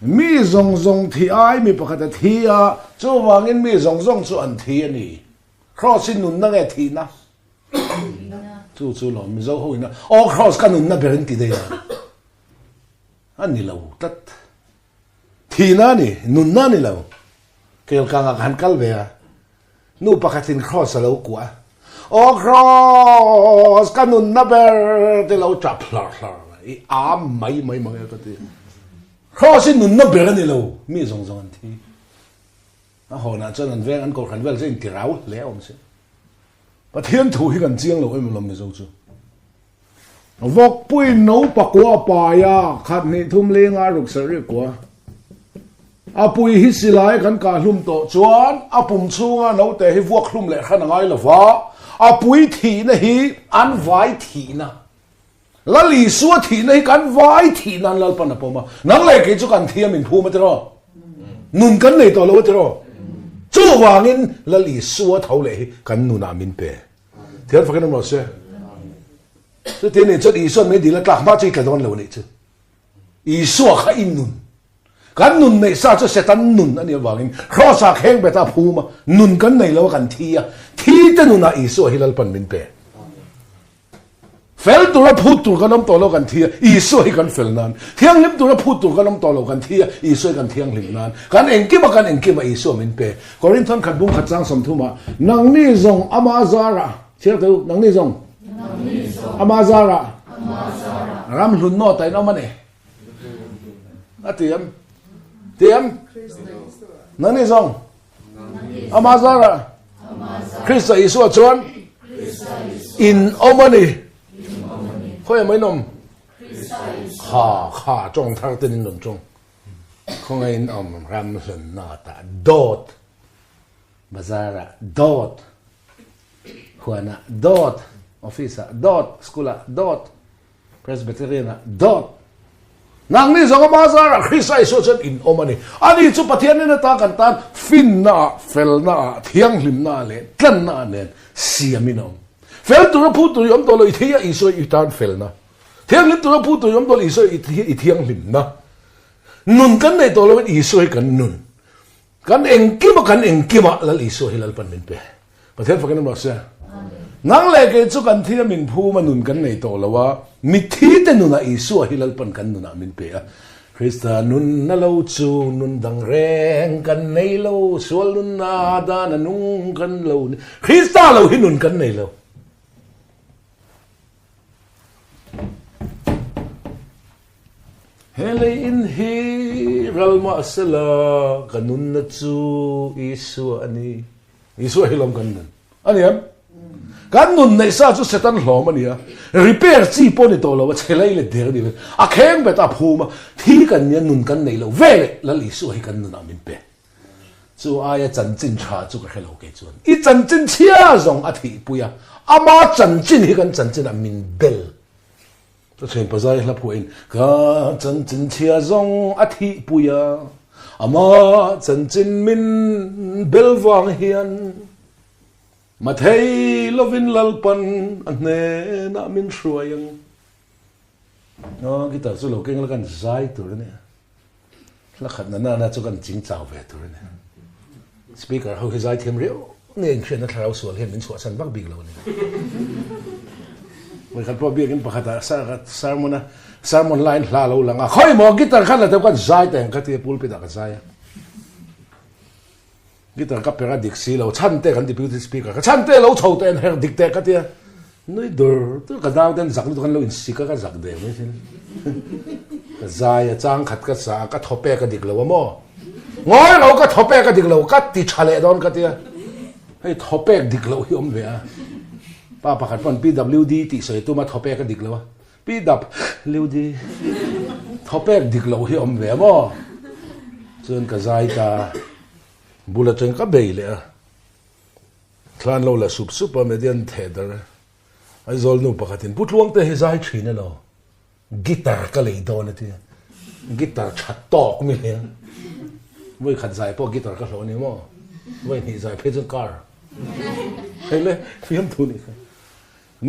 mi zong thi ai mi pakhat thi a chu wangin mi zong chu an thi ani cross in nun na nge thi na chu lo mi zo ho ina o cross kan nun na berin ti de ya ani lo tat thi na ni nun na ni lo kel ka nga han kal ve a nu pakhatin cross lo kwa o cross kan nun na ber te lo chap hlar i a mai ka ti cross in nun na ber ani lo mi zong an thi a ho na chan an veng an ko khan vel se in ti rau le om se pa thiên thu hi kan chiang lo em lom mi zo chu vok pui no pakwa pa ya khat ni thum le nga ruk ser ri kwa a pui hi silai kan ka hlum to chuan a pum chunga no te hi vok hlum le khan ngai lo wa a pui thi na hi an vai thi na la li su thi na hi kan vai thi nan lal pa na poma nang le ke chu kan thiam in phu ma tro nun kan nei to lo tro chu wangin la li su thau le kan nu na min pe thian fakin mo se chu tin ni chu i son me di la tlak ma chi ka don lo ni chu i su kha in nun kan nun nei sa chu setan nun ani wangin crossa kheng beta phu ma nun kan nei lo kan thia thi te nu na i su hilal pan min pe fel tu ra phut tu kan om to lo kan thia i su hi kan fel nan thiang lim tu ra phut tu kan om to lo kan thia i su kan thiang lim nan kan engki ma i su min pe korinthon khat bung khat chang som thuma nang ni zong ama zara chiar tu nang ni zong ama zara ram hlun no tai no mane atiam nang ni zong ama zara Christa Isu chuan in omani khoi mai nom kha trong thar tin nom trong không ai ram hlun na ta dot bazara dot huana dot office dot school dot presbyterian dot nang ni zong bazara Christa Isu chuan in omani ani chu pathian na ta kan tan fin na fel na thiang hlim na le tlan na nen siaminom fel tu pu tu yom to lo ithia iso itan fel na thiang lim tu pu tu yom to iso ithiang lim na nun kan nei to lo iso kan nun kan engki ma la iso hilal pan min pe pathian fakan ma se nang le ke chu kan thia min phu ma nun kan nei to lo wa mi thi te nu na iso hilal pan kan nu na min pe a Krista nun na lo chu nun dang reng kan nei lo sual nun na da na nung kan lo Krista lo hi nun kan nei lo hele in hi ralma sala kanun na chu isu ani isu hilom kanun ani am kanun nei sa chu setan hlom ani a repair chi poni to lo chelai le der ni a kheng beta phuma thi kan nya nun kan nei lo vele la li su hi kan nun amin pe chu aya chan chin tha chu ka hello ke chuan I chan chin chia zong a thi puya ama chan chin hi kan chan chin amin bel to chen pazai la puin ka chan chin chia zong a thi puya ama chan chin min bel wang hian ma thei lovin lalpan ane na min shruayang no kita su lo keng la kan zai tur ne la khat na chu kan ching chau ve tur ne speaker ho zai them reu ne chen na thlau sual hen min chua san bak big lo ne we khat po bi gen pakhata sermon line hla lo langa khoi mo gitar khan la te kan zai teng ka te pulpit ka zai gitar ka pera diksi lo chante kan deputy speaker ka chante lo chote en her dikte ka tia noi dor tu ka daw den zak lu kan lo in sika ka zak de me sin ka zaya chang khat ka sa ka thope ka dik lo mo ngoi lo ka thope ka dik lo ka ti chale don ka tia hei thope dik lo hi om ve a pa khat pon PWD ti soi tu ma thope ka dik lo PWD thope dik lo hi om ve mo chun ka zai ta bulletin ka beile thlan lo la sup median theder ai zol nu pakhatin putluang te he zai thina lo guitar ka lei don ati guitar chat tok mi le voi khat zai po guitar ka lo ni mo voi ni zai phejun car hele fiam thu ni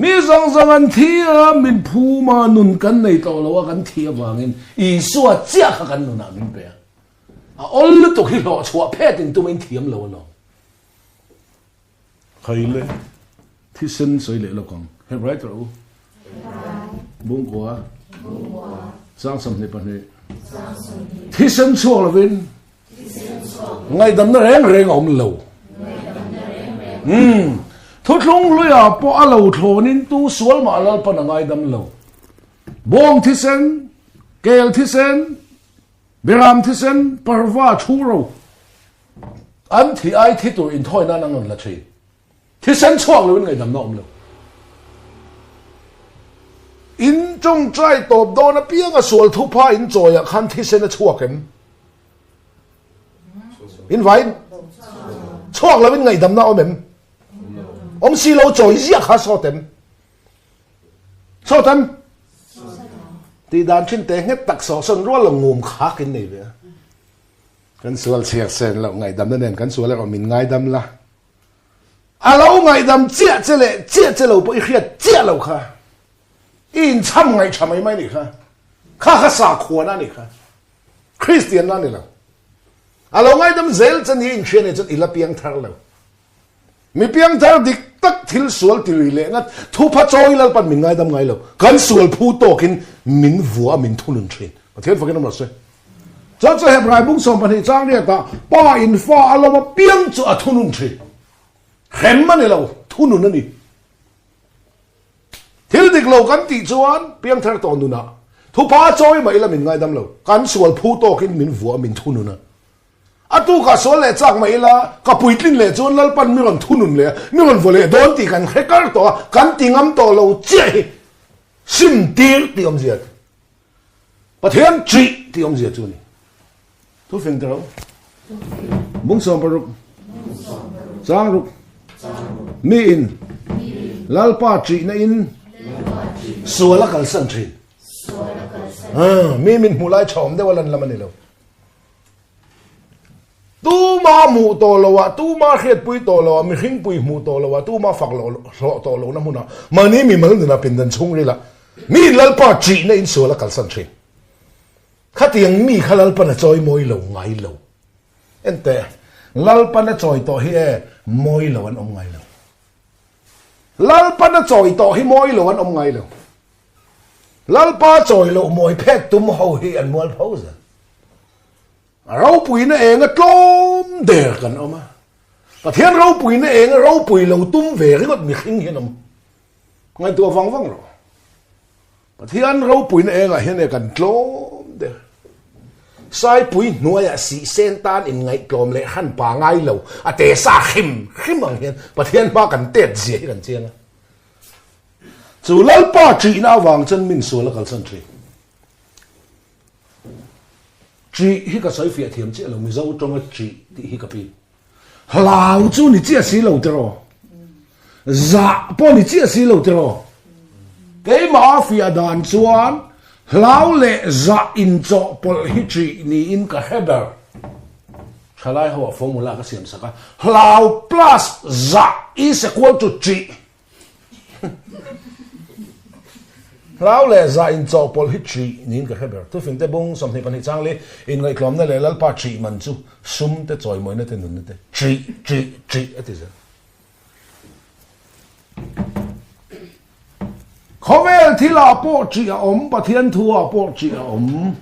mi zong zong an thia min phu ma nun kan nei to lo kan thia wangin I suwa chia kha kan nun min pe a ol to hi lo chua phe ting tu min thiam lo lo khaile thi sen soi le lo kong he right ro bung kwa sang sam ne pa ne thi sen chuo lo vin ngay đâm nó rèn rèn ôm lầu thốt lung lui à bỏ lầu thô nín tu sual mà lal pan ngay đâm lầu bong thi sen kel thi sen beram thi sen parva chu ro anh thì ai thì tụi in thôi na năng là chi thi sen chuang luôn ngay đâm nó ôm lầu in trong trai tộp đó nó biết cái sual thu pa in rồi à khăn thi sen nó chuộc em in vậy chuộc là bên ngày đâm nào em ông xí lâu rồi giết khá so tem thì đàn trên té hết tắc so sân rất là ngồm khá cái này vậy cái số chiếc sen là ngày đâm đó nên cái số là mình ngày đâm là lâu ngày đâm chết lâu bởi khi chết lâu khá in chăm ngày chăm mấy này khá xa khổ na này khá Christian na này là lâu ngày đâm dễ chân hiện chuyện này chân ila piang thar lâu mi piang thar dik tak thil sual tiri le ngat thu pha choi lal pan min ngai dam ngai lo kan sual phu to kin min vua min thunun thin pathian fakin amra se cha cha hebrai bung som pan hi chang ria ta pa in fa aloma piang chu a thunun thin khem man lo thunun ani thil dik lo kan ti chuan piang thar to nu na thu pha choi mai la min ngai dam lo kan sual phu to kin min vua min thunun na atu ka so le chak mai la ka puitlin le chon lal pan mi ron thunun le mi ron vole don ti kan khekar to kan tingam to lo che sim tir ti om ziat pathian chi ti om ziat chu ni thu pheng tro mung som paruk sang ruk mi in lal pa chi na in suala kal san thin mi min mulai chom de walan lamani lo tu ma mu to lo wa tu ma khet pui to lo mi khing pui mu to lo wa tu ma fak lo to lo na mu na mani mi mal na pin dan chung ri la mi lal pa chi na in so la kal san thrin khatiang mi khalal pa na choi moi lo ngai lo ente lal pa na choi to hi e moi lo an om ngai lo lal pa na choi to hi moi lo an om ngai lo lal pa choi lo moi phet tum ho hi an mual phau za rau pui na eng a tlom der kan oma pathian rau pui na eng rau pui lo tum ve ri ngot mi khing hian om ngai tu wang wang ro pathian rau pui na eng a hian e kan tlom der sai pui nuaya si sen tan in ngai tlom le han pa ngai lo a te sa khim ang hian pathian ba kan tet zia kan chiang chu lal pa chi na wang chen min so la kal san tri chỉ hi ka sai fia thiam che lo mi zo trong chỉ ti hi ka pi lao chu ni chia si lo tro za po ni chia si lo tro ke ma fia dan chuan lao le za in cho pol hi chi ni in ka header chalai ho formula ka siam saka lao plus za is equal to chi lao le za in cho pol hi chi nin ka heber tu fin te bung som ni pan hi chang le in ngai klom na le lal pa chi man chu sum te choi moi na te nun te chi atiza khovel thila po chi a om pathian thu a po chi a om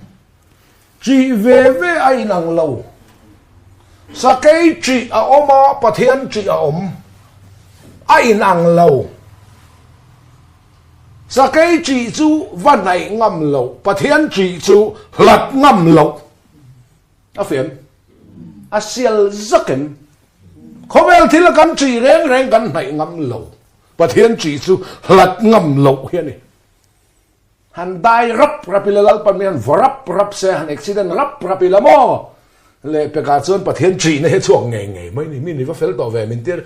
chi ve ai nang lo sa kai chi a oma pathian chi a om ai nang lo sa cái chỉ chú văn này ngâm lẩu pathian chỉ chú lật ngâm lẩu a phiền a sial zaken khovel thì là căn chỉ reng căn này ngâm lẩu pathian chỉ chú lật ngâm lẩu hiền này han dai rapila lal pamian rap se han accident rapila mo le pekachon pathian chỉ này chuang nge mấy ni min ni va fel to ve min tir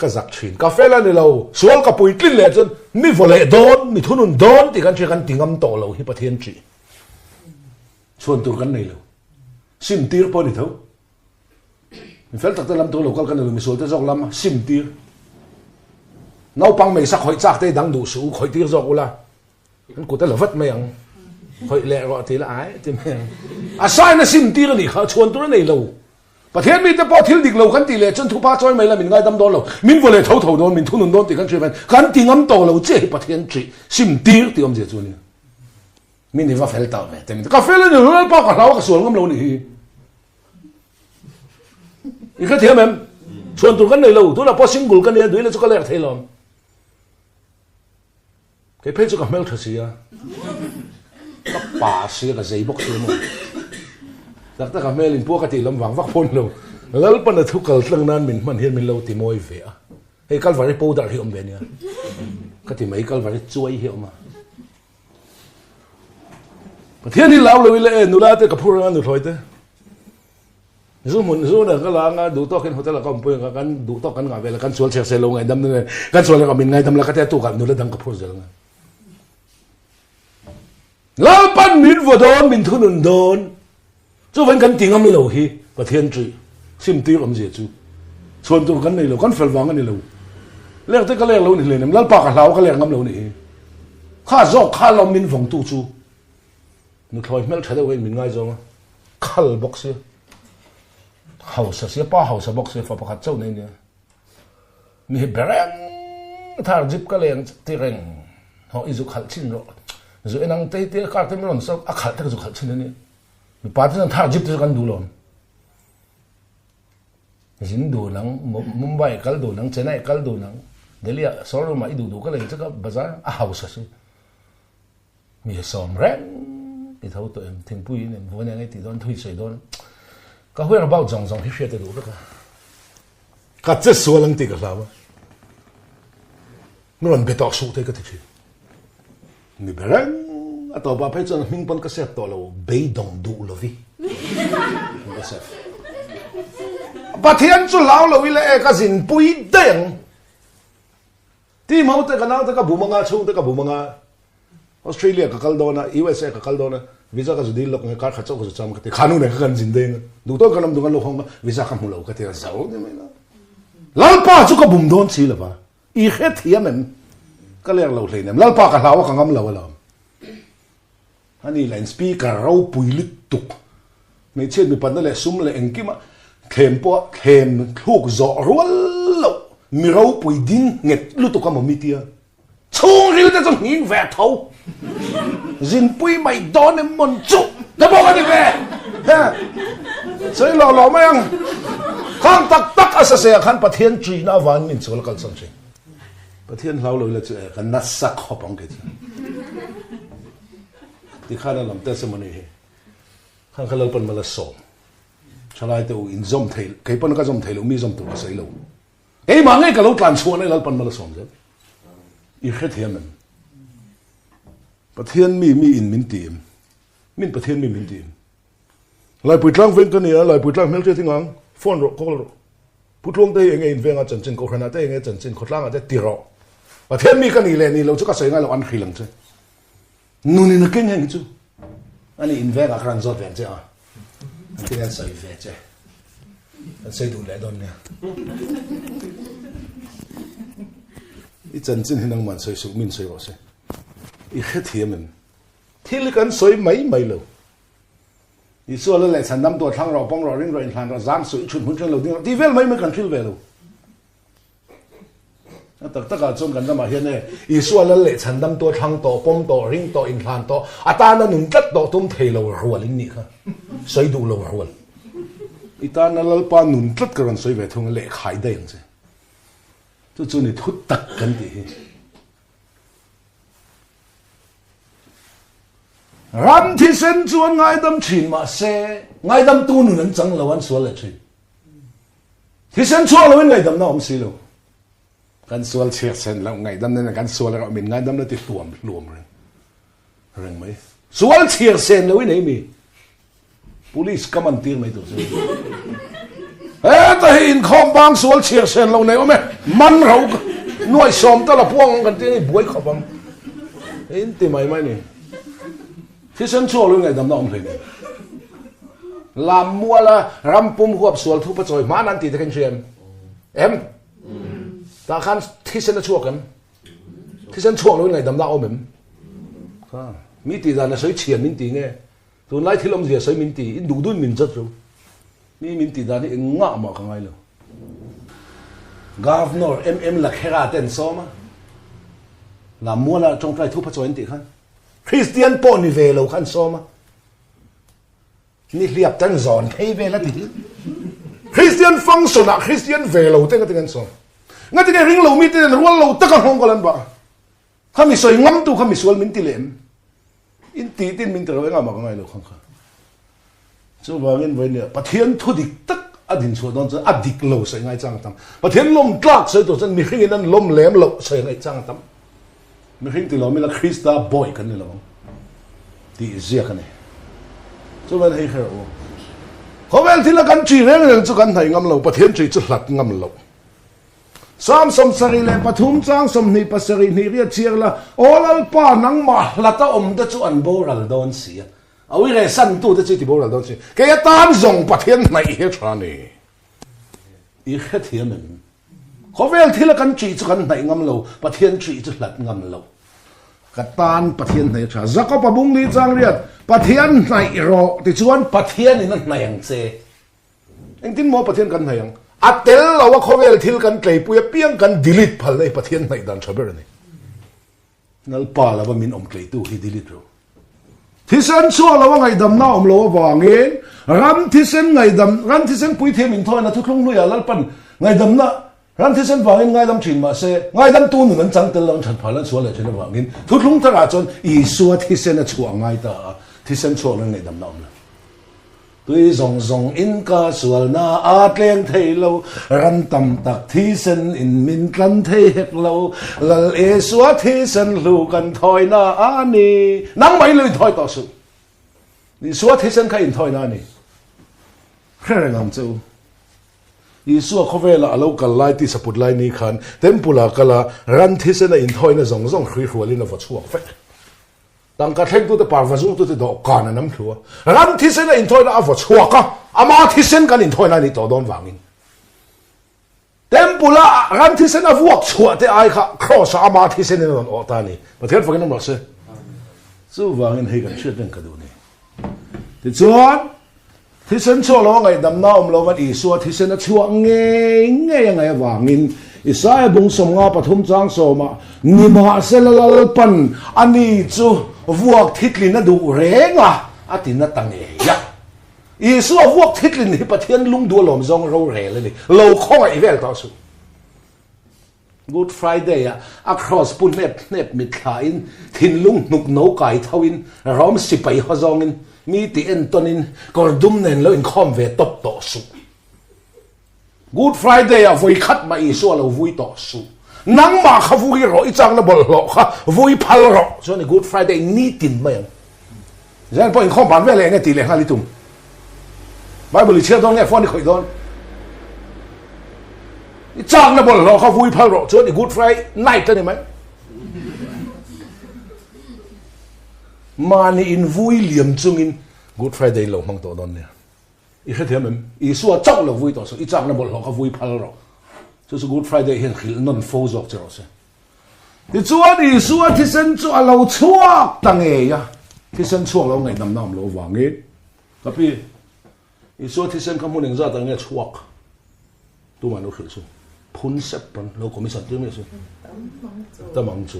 ka zak thin ka fela ni lo sual ka pui tlin le chon mi vole don mi thunun don ti kan che kan tingam to lo hi pathian chi chuan tur kan nei lo sim tir po ni tho mi fel tak ta lam to lo kal kan lo mi sol te jok lam sim tir nấu băng mày sắc khỏi chắc đây đang đủ số khỏi tiêu rồi là anh cụ ta là vất mày khỏi lẹ gọi thì là ái thì mày à sai nó xin tiêu này khá chuồn tôi này lâu và thế mình đã bỏ thiếu địch lâu khăn tỷ lệ chân thu ba cho mày là mình ngay đâm đó lâu mình vừa lại thấu đó mình thu nôn đó thì khăn chuyện khăn tiếng ngắm to lâu chế và thiên trị xin tiêu thì ông gì chuồn này mình đi vào phải tao mày thì mình cà phê lên rồi bao cả lâu cả xuống ngắm lâu này cái thế mà chuồn tôi cái này lâu tôi là bỏ single cái này đuổi là cho cái này thấy lòng cái phê cho cả mel thật sự à các bà xưa cái giấy bốc xưa mà tất cả mel in cái thì làm vàng vác phun lâuแล้วปันทุกข์เรื่องนั้นมันเห็นมันเราติมวยเสียไอ้กัลวาริปูดาเหี่ยมเบเนี่ยก็ที่ไม่กัลวาริช่วยเหี่ยมมาประเทศนี้เราเลยนุราเตกับพูดงานดูถอยเตสู้มุนสู้เนี่ยก็ล้างดูต่อกันหัวแต่ละก็ไม่เป็นกันดูต่อกันงานเวลากันสวนเชียร์เซลงไงดำเนี่ยกันสวนแล้วก็มินไงดำแล้วก็แต่ตัวกันนุราดังกับพูดเรื่องแล้วปั้นมินวัวโดนมินทุนโดนจู่วันกันติงก็ไม่เหลวฮีประเทศจีซิมตีก็ไม่เสียจู่ชวนตัวกันนี่เหลวกันเฟลวังกันนี่เหลวเลี้ยงแต่ก็เลี้ยงเหลวนี่เลยเนี่ยแล้วปากกับเราก็เลี้ยงกันเหลวนี่ข้าจอกข้าเรามินฝงตู้จู่นึกถอยไม่ใช่ได้เว้ยมินง่ายจังขัลบ็อกซ์เฮาส์เสียป้าเฮาส์บ็อกซ์ฟ้าประคัตเจ้าเนี่ยมีเบรนถ้าจิบก็เลี้ยงที่เร่งเขาอิจุขัลชินรอจู่ไอ้นางเตะการเตะไม่หล่นสักขัลแต่ก็จุขัลชินเนี่ยมีป้าที่นั่นถ้าจิบจะกันดูหล่นจินดูหนังมุมไบกัลดูหนังเชนไนกัลดูหนังเดี๋ยวสอนเรามาดูก็เลยจะก็บ้าๆเฮาส์สิมีสอมแรงที่เท่าตัวเองถึงปุ้ยเนี่ยวันนี้ไงที่โดนทุยใส่โดนก็หัวเราเบาจงที่เชื่อจะดูแล้วก็จะสวนลังติกับเราเมื่อวันไปต่อสู้ที่ก็ที่นี่เป็นเรื่องต่อไปเพื่อนมิงปนก็เสียตัวเราเบยดงดูเราวิก็เสียประเทศจุฬาเราวิเลยก็สินปุ้ยเด้งที่มาแต่กันนั่งแต่ก็บุมังอาชูแต่ก็บุมังอาออสเตรเลียก็กัลโดนะUSAก็กัลโดนะวิซ่าก็จะดีลกในการขัดเจ้าก็จะจำกันที่ขานุเนี่ยก็กันจินเด้งดูตัวกันนำดูกันโลกของวิซ่าคำหูเราก็ที่เราเจ้าเนี่ยไม่นะแล้วป้าจุก็บุมโดนสิละป้าอีกแค่เทียมมันก็เรียกเราเลยเนี่ยแล้วป้ากับเราก็งั้มเราแล้วอันนี้แหล่งสปีกเราปุยลิตุกไม่เช่นมีปัญหาเลยซุ้มเลยเองกิมาเข็มปะเข็มลูกจ่อรัวเรามีเราปุยดินเงียลุตุกกันหมดมีเดียช่วงนี้เราจะหิ้งแหวกเท้าจินปุยไม่โดนเนี่ยมันจุจะบอกกันยังไงฮะใช่เราไม่ยังข้างตักอาศัยขันประเทศจีนอาวันมินสุลกันสังเกตประเทศเราเลยจะกันนัดสักขบังเกตที่ข้านั่นลำเตสมันนี่ข้างเขาเราเป็นมาละสองชาลายตัวอินซอมเทลใครเป็นก็ซอมเทลมีซอมตัวใส่เราไอ้มาไงก็เราการชวนให้เราเป็นมาละสองใช่อีกแค่เทียมมันประเทศมีอินมินตีมมินประเทศมีมินตีมลายปุยตรังเวงกันเนี่ยลายปุยตรังเมลเจติงังฟอนโรก็โรพุทธวงศ์ได้ยังไงอินเวงอาจารย์จินโคขนาดได้ยังไงอาจารย์จินโคตรล่างอาจจะตีรอประเทศมีกันนี่เลยนี่เราจะก็ใส่ไงเราอันขีหลังใช่นู่นนี่นักเก่งยังจู่อันนี้อินเวงอาคารจอดเวงใช่อ่ะอันที่นั่นใส่เวงใช่อันใส่ดูแลดอนเนี่ยอีจันจินให้นางมันใส่สุกมินใส่ก็ใส่อีแค่เทียมมันที่เล็กกันสวยไม่เลยอีส่วนละเลยฉันนำตัวทั้งเราป้องเราเร่งเราอินทานเราจามสวยชุนหุ่นเราดิ้งที่เวลไม่กันฟิลเวลแต่ถ้าการจนกันจะมาเห็นเนี่ยอีส่วนละเลยฉันนำตัวทั้งตัวป้องตัวเร่งตัวอินทานตัวอาตานั้นหนุนจัดตัวตุ้มเทเรารัวลิ้นนี่ค่ะสวยดูเรารัวอีตานั้นเราปาหนุนจัดกันสวยแบบทงเละขายได้ยังไงจู่ๆนี่ทุบตักกันดีรันที่เส้นจวนง่ายดำชินมาเซ่ง่ายดำตูนุนันจังละวันสวนเลยชิที่เส้นชัวละวันง่ายดำน้องสิโลกันสวนเชียร์เส้นแล้วง่ายดำเนี่ยกันสวนแล้วมีง่ายดำแล้วติดตัวรวมเรื่องไหมสวนเชียร์เส้นแล้ววันไหนมี police ก็มันตีไม่ตัวสิแต่เห็นคอมบางสวนเชียร์เส้นเราเนี่ยว่าไหมมันเราหน่วยสมตละพวงกันที่บวยขบังเห็นตีไม่นี่ที่ฉันชัวร์รู้ไงดำน้องเพลงลำมัวละรำปุ่มหัวสวนทุบประจอยมานันตีตะกันเชียมเอ็มตาขันเท thi sen chuộc em thi sen chuộc luôn ngày đầm đạo mình mi tì ra là sấy chiên min tì nghe tôi nói thì làm gì sấy min tì đủ đun min rất rồi mi min tì ra thì ngã mà không ai luôn governor em là khera tên số mà là mua là trong cái thu phát cho anh tì khăn Christian po ni về lâu khăn số mà ni liệp tan giòn hay về là tì Christian function à Christian về lâu tên cái tên số ngay từ cái ring lâu mi tên ruộng lâu tất cả không có lần bạ kami soi ngắm tu kami sual min tì lem in tí tin mình tự nói mà cái này được không? Cho vàng với nè, bắt thiên thu địch tất adin số đó chứ adịch lâu sẽ ngay trang tâm, bắt thiên lom clark sẽ tổ chân mình khi nên lom lém lâu sẽ ngay trang tâm, mình khi từ lâu mình là Krista boy cái này là không? Thì gì cái này? Cho vàng hay hiểu không? Có vẻ thì là căn chỉ đấy là cho căn này ngâm lâu, bắt thiên chỉ cho lật ngâm lâu. Sam som sari le pathum chang som ni pasari ni ria chiar la olal pa nang ma la ta ta chu an boral don si awi re san tu ta chi ti boral don si ke ya tan zong pathian nai he thani I khet hiamen khovel thila kan chi chu kan nai ngam lo pathian chi chu lat ngam lo ka tan pathian nai tha zaka pa bung ni chang riat pathian nai ro ti chuan pathian in nai ang che engtin mo pathian kan nai ang atel lawa khovel thil kan tlei puya piang kan delete phal nei pathian nai dan thaber ni nal pa lawa min om tlei tu hi delete ro thisen chu lawa ngai dam na om lo wangin ram thisen ngai dam ram thisen pui the min thoi na thu khlong lu ya lal pan ngai dam na ram thisen wangin ngai dam thin ma se ngai dam tu nu nan chang tel lang that phalan so le chen wangin thu khlong thara chon I suwa thisen a chu ngai ta thisen chu lang ngai dam na om tuy rong rong in ca sual na atleng thei lo ran tam tak thi sen in min tlan thei hek lo lal e suwa thi sen lu kan thoi na ani nang mai lui thoi to su ni suwa thi sen kha in thoi na ni khere ngam chu I suwa khovela alo kal lai ti saput lai ni khan tempula kala ran thi sen in thoi na rong rong khri khwalin of chuak fe tang ka thleng tu te par vazung tu te do kan nam thua ram thi sen in thoi na avo chuaka ama thi sen kan in thoi na ni to don wangin tempula ram thi sen avuak chua te ai kha cross ama thi sen on o ta ni pathian fakin nam se chu wangin hei kan shit den ka du ni ti chuan thi sen chu lo ngai dam na om lo van I suwa thi sen a chua nge ngai wangin Isaiah bung som nga pathum chang so ma ni ma selal pan ani chu vuak thitlin na du renga atin na tange ya Isu vuak thitlin hi pathian lung du lom zong ro re le ni lo khong ai vel ta su Good Friday a cross pun nep mit khain thin lung nuk no kai thawin rom sipai hozongin mi ti entonin kordum nen lo in khom ve top to su Good Friday a voi khat ma I so lo vui to su nang ma kha vui ro I chang na bol lo kha vui phal ro so ni Good Friday ni tin ma yang jan po in khom ban ve le nge ti le hali tum Bible che dong nge phone ni khoi don I chang na bol lo kha vui phal ro so ni Good Friday night ni mai ma ni in vui liam chung in Good Friday lo mang to don ne I khet hiam I suwa chang lo vui to so I chang na bol lo kha vui phal ro so Good Friday hen khil non fo zok chero se ti chuan I suwa thi sen chu a lo chuak tange ya thi sen chuak lo ngai nam nam lo wangi kapi I suwa thi sen kamun eng za tange chuak tu ma no khil su phun sep pan lo commission tu me su tamang chu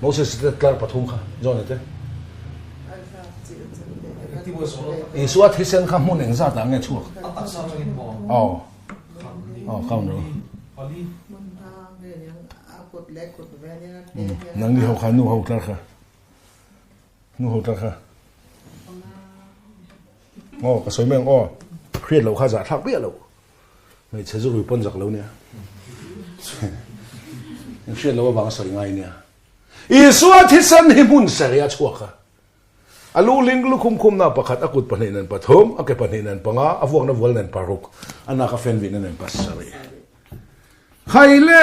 Moses te klar pathum kha jon te I suwa thi sen kamun eng za tange chuak không nữa nang đi học khăn nu học tra kha cái số mấy khuyết lâu khá giả thắc biết lâu người chơi rồi pon giặc lâu nè khuyết lâu bằng sợi ngay nè Isua thi sen hi mun seria chuaka alu ling lu kum na pakhat akut pahinan pathum ake pahinan panga avuak na volnen paruk anaka fen vinen pasari khaile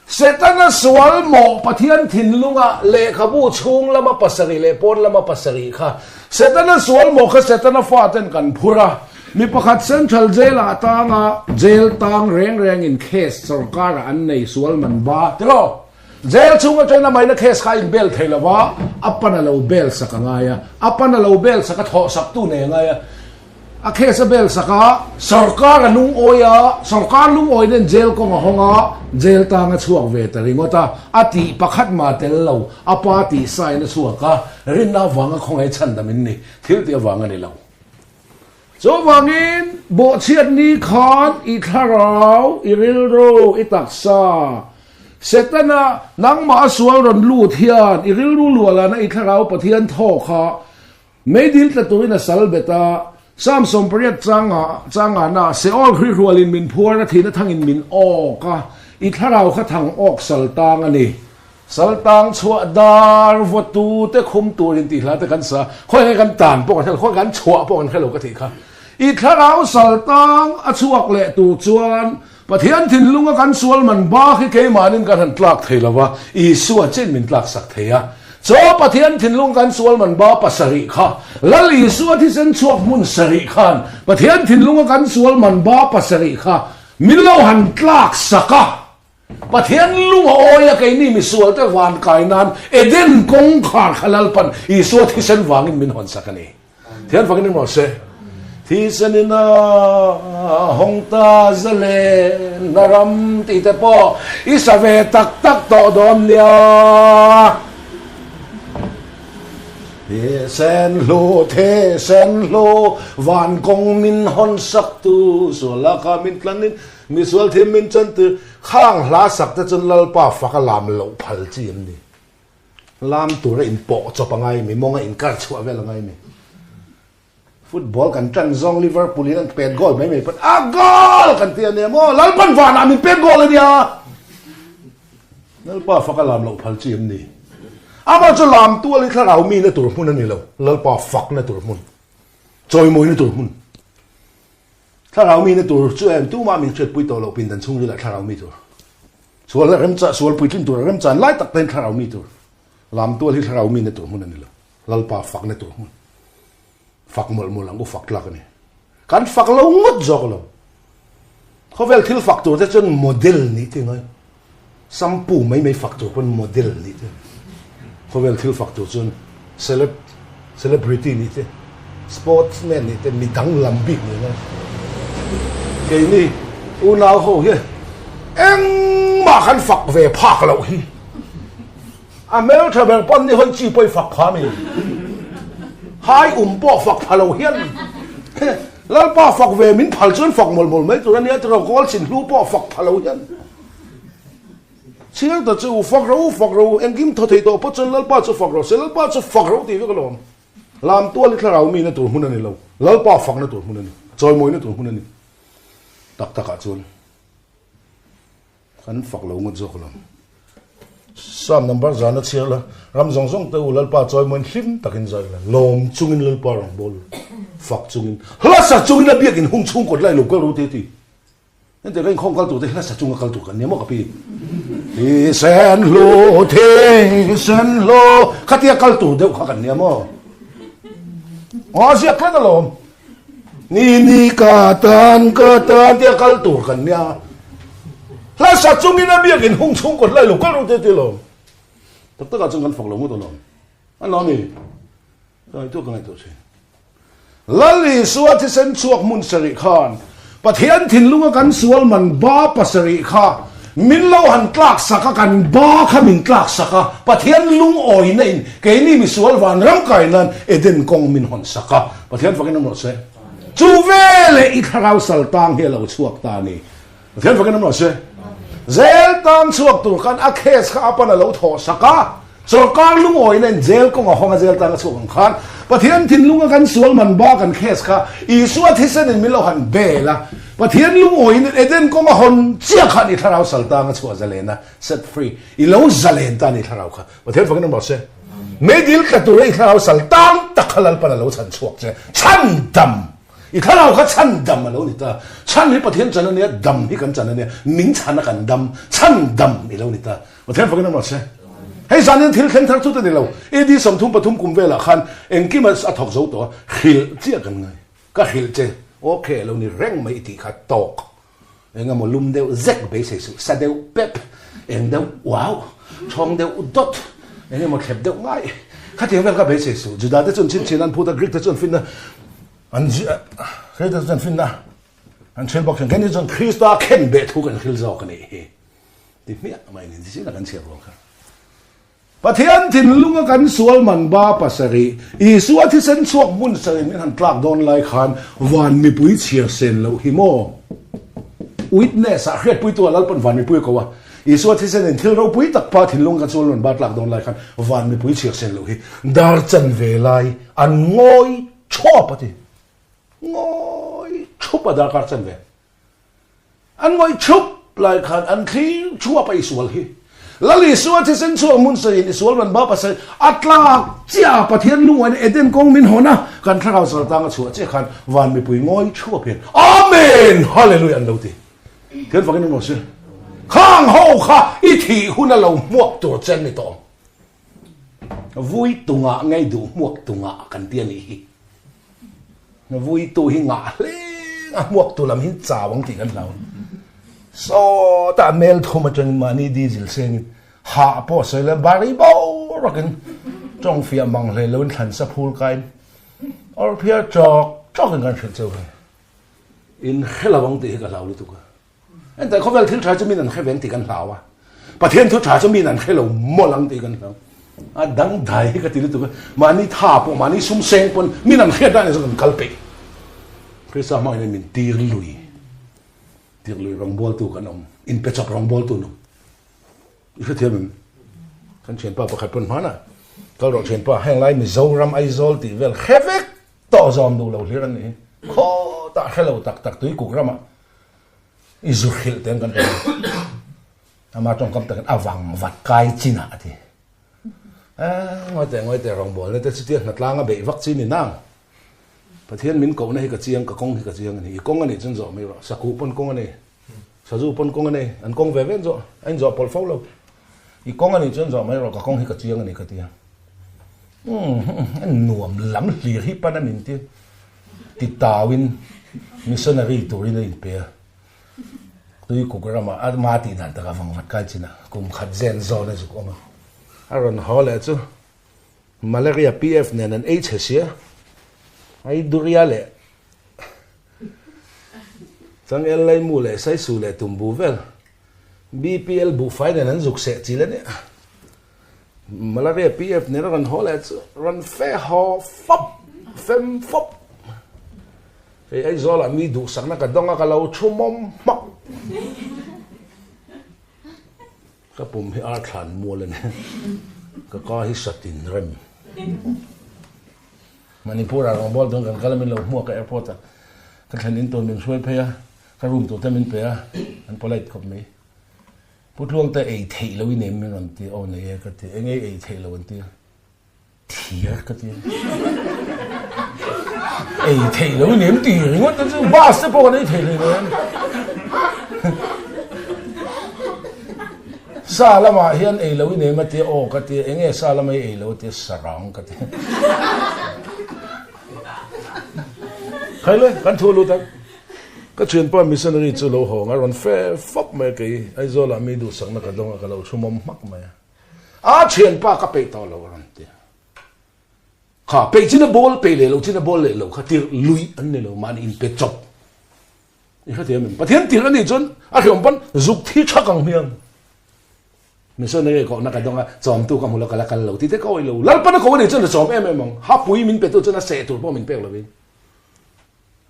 setana swal mo pathian thinlunga le khabu chung lama pasari le pon lama pasari kha setana swal mo kha setana faten kan phura mi pakhat central jail atanga jail tang reng in case sarkar an nei sual man ba tilo jail chunga chena mai na case kha in bel theilawa apana lo bel sakangaya apana lo bel saka tho sak tu ne ngaya a case bel saka sarkar lung oya sarkar lung oi den jail ko honga jail tanga chuak ve tari ngota ati pakhat ma tel lo apa ti sai na chuaka rin na wanga khongai chan damin ni thil ti wanga ni lo so wangin bo chiat ni khan I tharau I rilro I taksa setana nang ma sual ron lu thian I rilru luala na I tharau pathian tho kha meidil ta tuina salbeta samsom priat changa na se all khri rualin min phuar na thina thangin min o ka I tharau kha thang ok saltang ani saltang chua dar votu te khum turin ti hla te kan sa khoi kan tan pok kan khoi kan chua pok kan khelo ka thi kha I tharau saltang a chuak le tu chuan pathian thin lunga kan sual man ba khi ke manin kan han tlak theilawa I suwa chen min tlak sak theya cho pathian thin lung kan sual man ba pasari kha lali suwa thi sen chuak mun sari khan pathian thin lunga kan sual man ba pasari kha milo han tlak saka pathian lunga oya ke ni mi sual te wan kainan eden kong khar khalal pan I suwa thi sen wangin min hon sakani thian wangin mo se thi sanina hongta zale naram ti te po isave tak to dom lia sen lo van kong min hon sak tu so la ka min tlanin mi sual thi min chan tu khang hla sak ta chun lal pa faka lam lo phal chi ni lam tu ra in po chopangai mi monga in kar chua vel ngai mi football kan tran zong Liverpool in pet goal mai mai pat a goal kan tia ne mo lal pan van a mi pet goal dia lal pa faka lam lo phal chi ni ama cho lam tu ali tharau mi na tur mun ani lo lal pa fak na tur mun choi moi na tur mun tharau mi na tur chu em tu ma min chet pui to lo pin dan chung la tharau mi tur sual la rem cha sual pui tin tur rem chan lai tak ten tharau mi tur lam tu ali tharau mi na tur mun ani lo lal pa fak na tur mun fak mol lang ko fak lak ni kan fak lo ngot jok lo khovel thil fak tur te chon model ni ti ngai sampu mai fak tur pon model ni te khovel thil fak tur chon celebrity ni te sportsman ni te midang lambik ni ngai ke ni u nau ho he eng ma kan fak ve phak lo hi amel travel pon ni hoi chi poi fak kha mi hai po fak phalo hian lal pa fak ve min phal chon fak mol mai tu ania tro gol sin lu po fak phalo hian chiang ta chu fak ro engkim tho thei to po chon lal pa chu fak ro se lal pa chu fak ro ti ve ko lom lam tu li tharau mi na tur hun ani lo lal pa fak na tur hun ani choi moi na tur hun ani tak taka chon kan fak lo ngot jok lom sam number zana chiala ram zong te ulal pa choi mon hlim takin zai la lom chungin lal pa rong bol fak chungin hla sa chungin la biakin hung chung kot lai lo ka ro te ti ente ren khong kal tu te hla sa chung kal tu kan nemo ka pi sen lo khatia kal tu de kha kan nemo o sia ka da lom ni ka tan dia kal tu kan nya la sa chungin la biakin hung chung kot lai lo ka ro te ti lo tất cả chúng con phục lòng của tôi anh nói gì rồi tôi cái này tôi xem lali suat thì sen chuộc mun sari khan pathian thin lunga kan sual man ba pasari kha min lo han tlak saka kan ba kha min tlak saka pathian lung oi nei ke ni mi sual van ram kai nan eden kong min hon saka pathian fakin nam se chu vele I tharau saltang he lo chuak ta ni pathian fakin nam se jail tam chuak tur kan a case kha apana lo tho saka sarkar lung oi nen jail ko nga jail ta chuak khan pathian thin lunga kan sual man ba kan case kha I suat hisen in milo han bela pathian lung oi nen eden ko nga hon chia kha ni tharau salta nga chuak zalena set free I lo zalen ta ni tharau kha pathian fakin mo se medil ka tur I tharau saltang takhalal pana lo chan chuak che chan dam I tharau kha chan dam lo ni ta chan hi pathian chan ne dam hi kan chan ne ning chan na kan dam chan dam I lo ni ta pathian fakin mo se hei zanin thil khen thar chu te ni lo edi som thum pathum kum vela khan engkim a thok zo to khil chia kan ngai ka khil che okay lo ni reng mai ti kha tok enga mo lum deu zek be se su sa deu pep eng deu wow chong deu dot enga mo khep deu ngai kha ti vel ka be se su juda te chun chin an phuta greek te chun fin na an ji he te chun fin na an chel bok chen ni chun Christa ken be thu kan khil zo kan ni ti mi mai ni ji na kan che ro kha Pathian tin lunga kan sual man ba pasari isu athi sen chuak mun sarin han tlak don lai khan wan mi pui chiar sen lo hi mo witness a hret pui to lal pan van mi pui ko wa isu athi sen thil ro pui tak pa thin lunga chul man ba tlak don lai khan van mi pui chiar sen lo hi dar chan ve lai an ngoi chop ati ngoi chup da kar chan ve an ngoi chup lai khan an thi chua pa isual hi lali suat sen chuak mun sai ni sual man ba pa sai atlak chia pathian lungan eden kong min hona kan thakau sar tang chu che khan van mi pui ngoi chu pen amen hallelujah an loti ken fakin mo se khang ho kha I thi huna lo muak tur chen ni to vui tunga ngai du muak tunga kan tian ni hi na vui tu hi nga le muak tu lam hin chawang ti kan lau so ta mel thoma chen mani diesel sen ha po se le bari bo rokin trong fia mang le lon than sa phul kain or pia chok kan khel cheu in khelawang ti ka lau lu tu ka en ta khovel thil tha chamin an kheven ti kan hlawa pathian thu tha chamin an khelo molang ti kan hlaw a dang dai ka ti lu tu ka mani tha po mani sum seng pon min an khed dan so kan kalpe krisa mai ne min tir lui rong bol tu kan om in pe chop rong bol tu no I thiam kan chen pa pakhat pon mana kal ro chen pa hang lai mi zo ram ai zol ti vel khevek to zom du lo hiran ni kho ta khelo tak tui ku rama I zu khil ten kan ama tong kam tak awang wat kai china ati ngoi te rong bol ne te chi na tlanga be vaccine ni nang pathian min ko na hi ka chiang ka kong hi ka chiang ni kong ani chen zo mi ro saku pon kong ani sazu pon kong ani an kong ve ven zo an zo pol fo lo I kong ani chen zo mi ro ka kong hi ka chiang ani ka tia an nuam lam hli hi pa na min ti ti tawin missionary turin in pe tui ku grama ad ma ti nan ta ka wang wat ka china kum khat zen zo na zu ko ma aron hole chu malaria pf nen an hs ya ai duriale chang el lai mu le sai su le tum bu vel bpl bu fai nan zuk se chi le ne malaria pf ne ran hole ran fe ho fop fem fop ai zola mi du sakna ka donga ka lo chumom mak ka pum hi ar than mu le ne ka hi satin rem Manipur rong bol dong kan kalamin lo mo ka airport ka thanin ton min suai phe ka room to tamin pe an polite khop me putlong ta ei thei lo nem min ron ti on le ka ti enge ei thei lo ti thia ka ti ei thei lo nem ti ngot ta chu ba se po nei thei le sa lama hian ei lo nem ma ti o ka ti enge sa lama ei lo ti sarang ka ti khai le kan thu lu tak ka chen pa missionary chu lo ho nga ron fe fop me ke ai zo la mi du sang na ka dong ka lo chumom mak me a chen pa ka pe to lo ron ti kha pe chin bol pe le lo chin bol le lo kha tir lui an ne lo man in pe chop I kha tiam pathian tir ani chon a khiom pan zuk thi thakang hiam missionary ko na ka dong chom tu ka mulo kala kal lo ti te ko lo lal pa na ko ni chon chom em mong ha pui min pe tu chon a se tu po min pe lo vin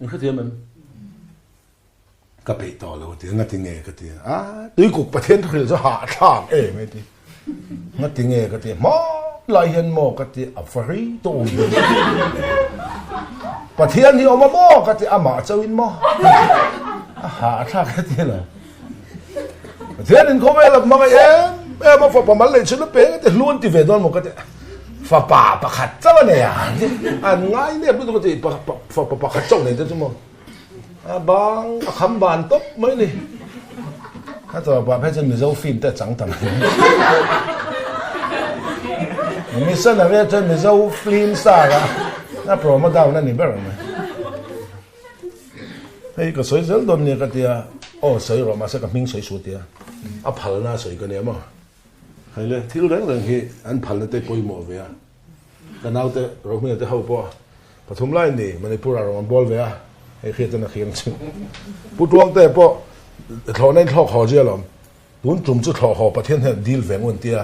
Ni khát thiam em, cái bể to lâu thì ngắt tiếng nghe cái tiếng, tuy cục bát thiên thôi cho hạ thảm mấy tí, ngắt tiếng nghe cái tiếng, mò lại hiện mò cái tiếng, phari tu, bát thiên thì ông mò cái tiếng, mà châu in mò, hạ thảm cái tiếng là, bát thiên thì không phải là mà cái em mà phải bấm lên trên nó bé cái tiếng luôn thì về đó một cái tiếng. Phá bà khát cháu này anh ngay nè bây giờ có thể phá khát cháu này chứ mà bang khám bàn tốt mấy này rồi bà phải chân mình dâu phim ta chẳng tầm mình sân là bây chân mình dâu phim xa ra nó pro mà đào nó nỉ bớt rồi hey ka soi zel don ne ka tia o soi ro ma sa ka ming soi su tia a phal na soi ka ne ma hay le thil rang rang hi an phal na te poi mo ve a ka nau te ro mi te hau po pathum lai ni manipur a ron bol ve a hey khi te na khiang chu pu tuang te po thlo nei thlo kho je lom tun chum chu thlo ho pathian he deal ve ngon tia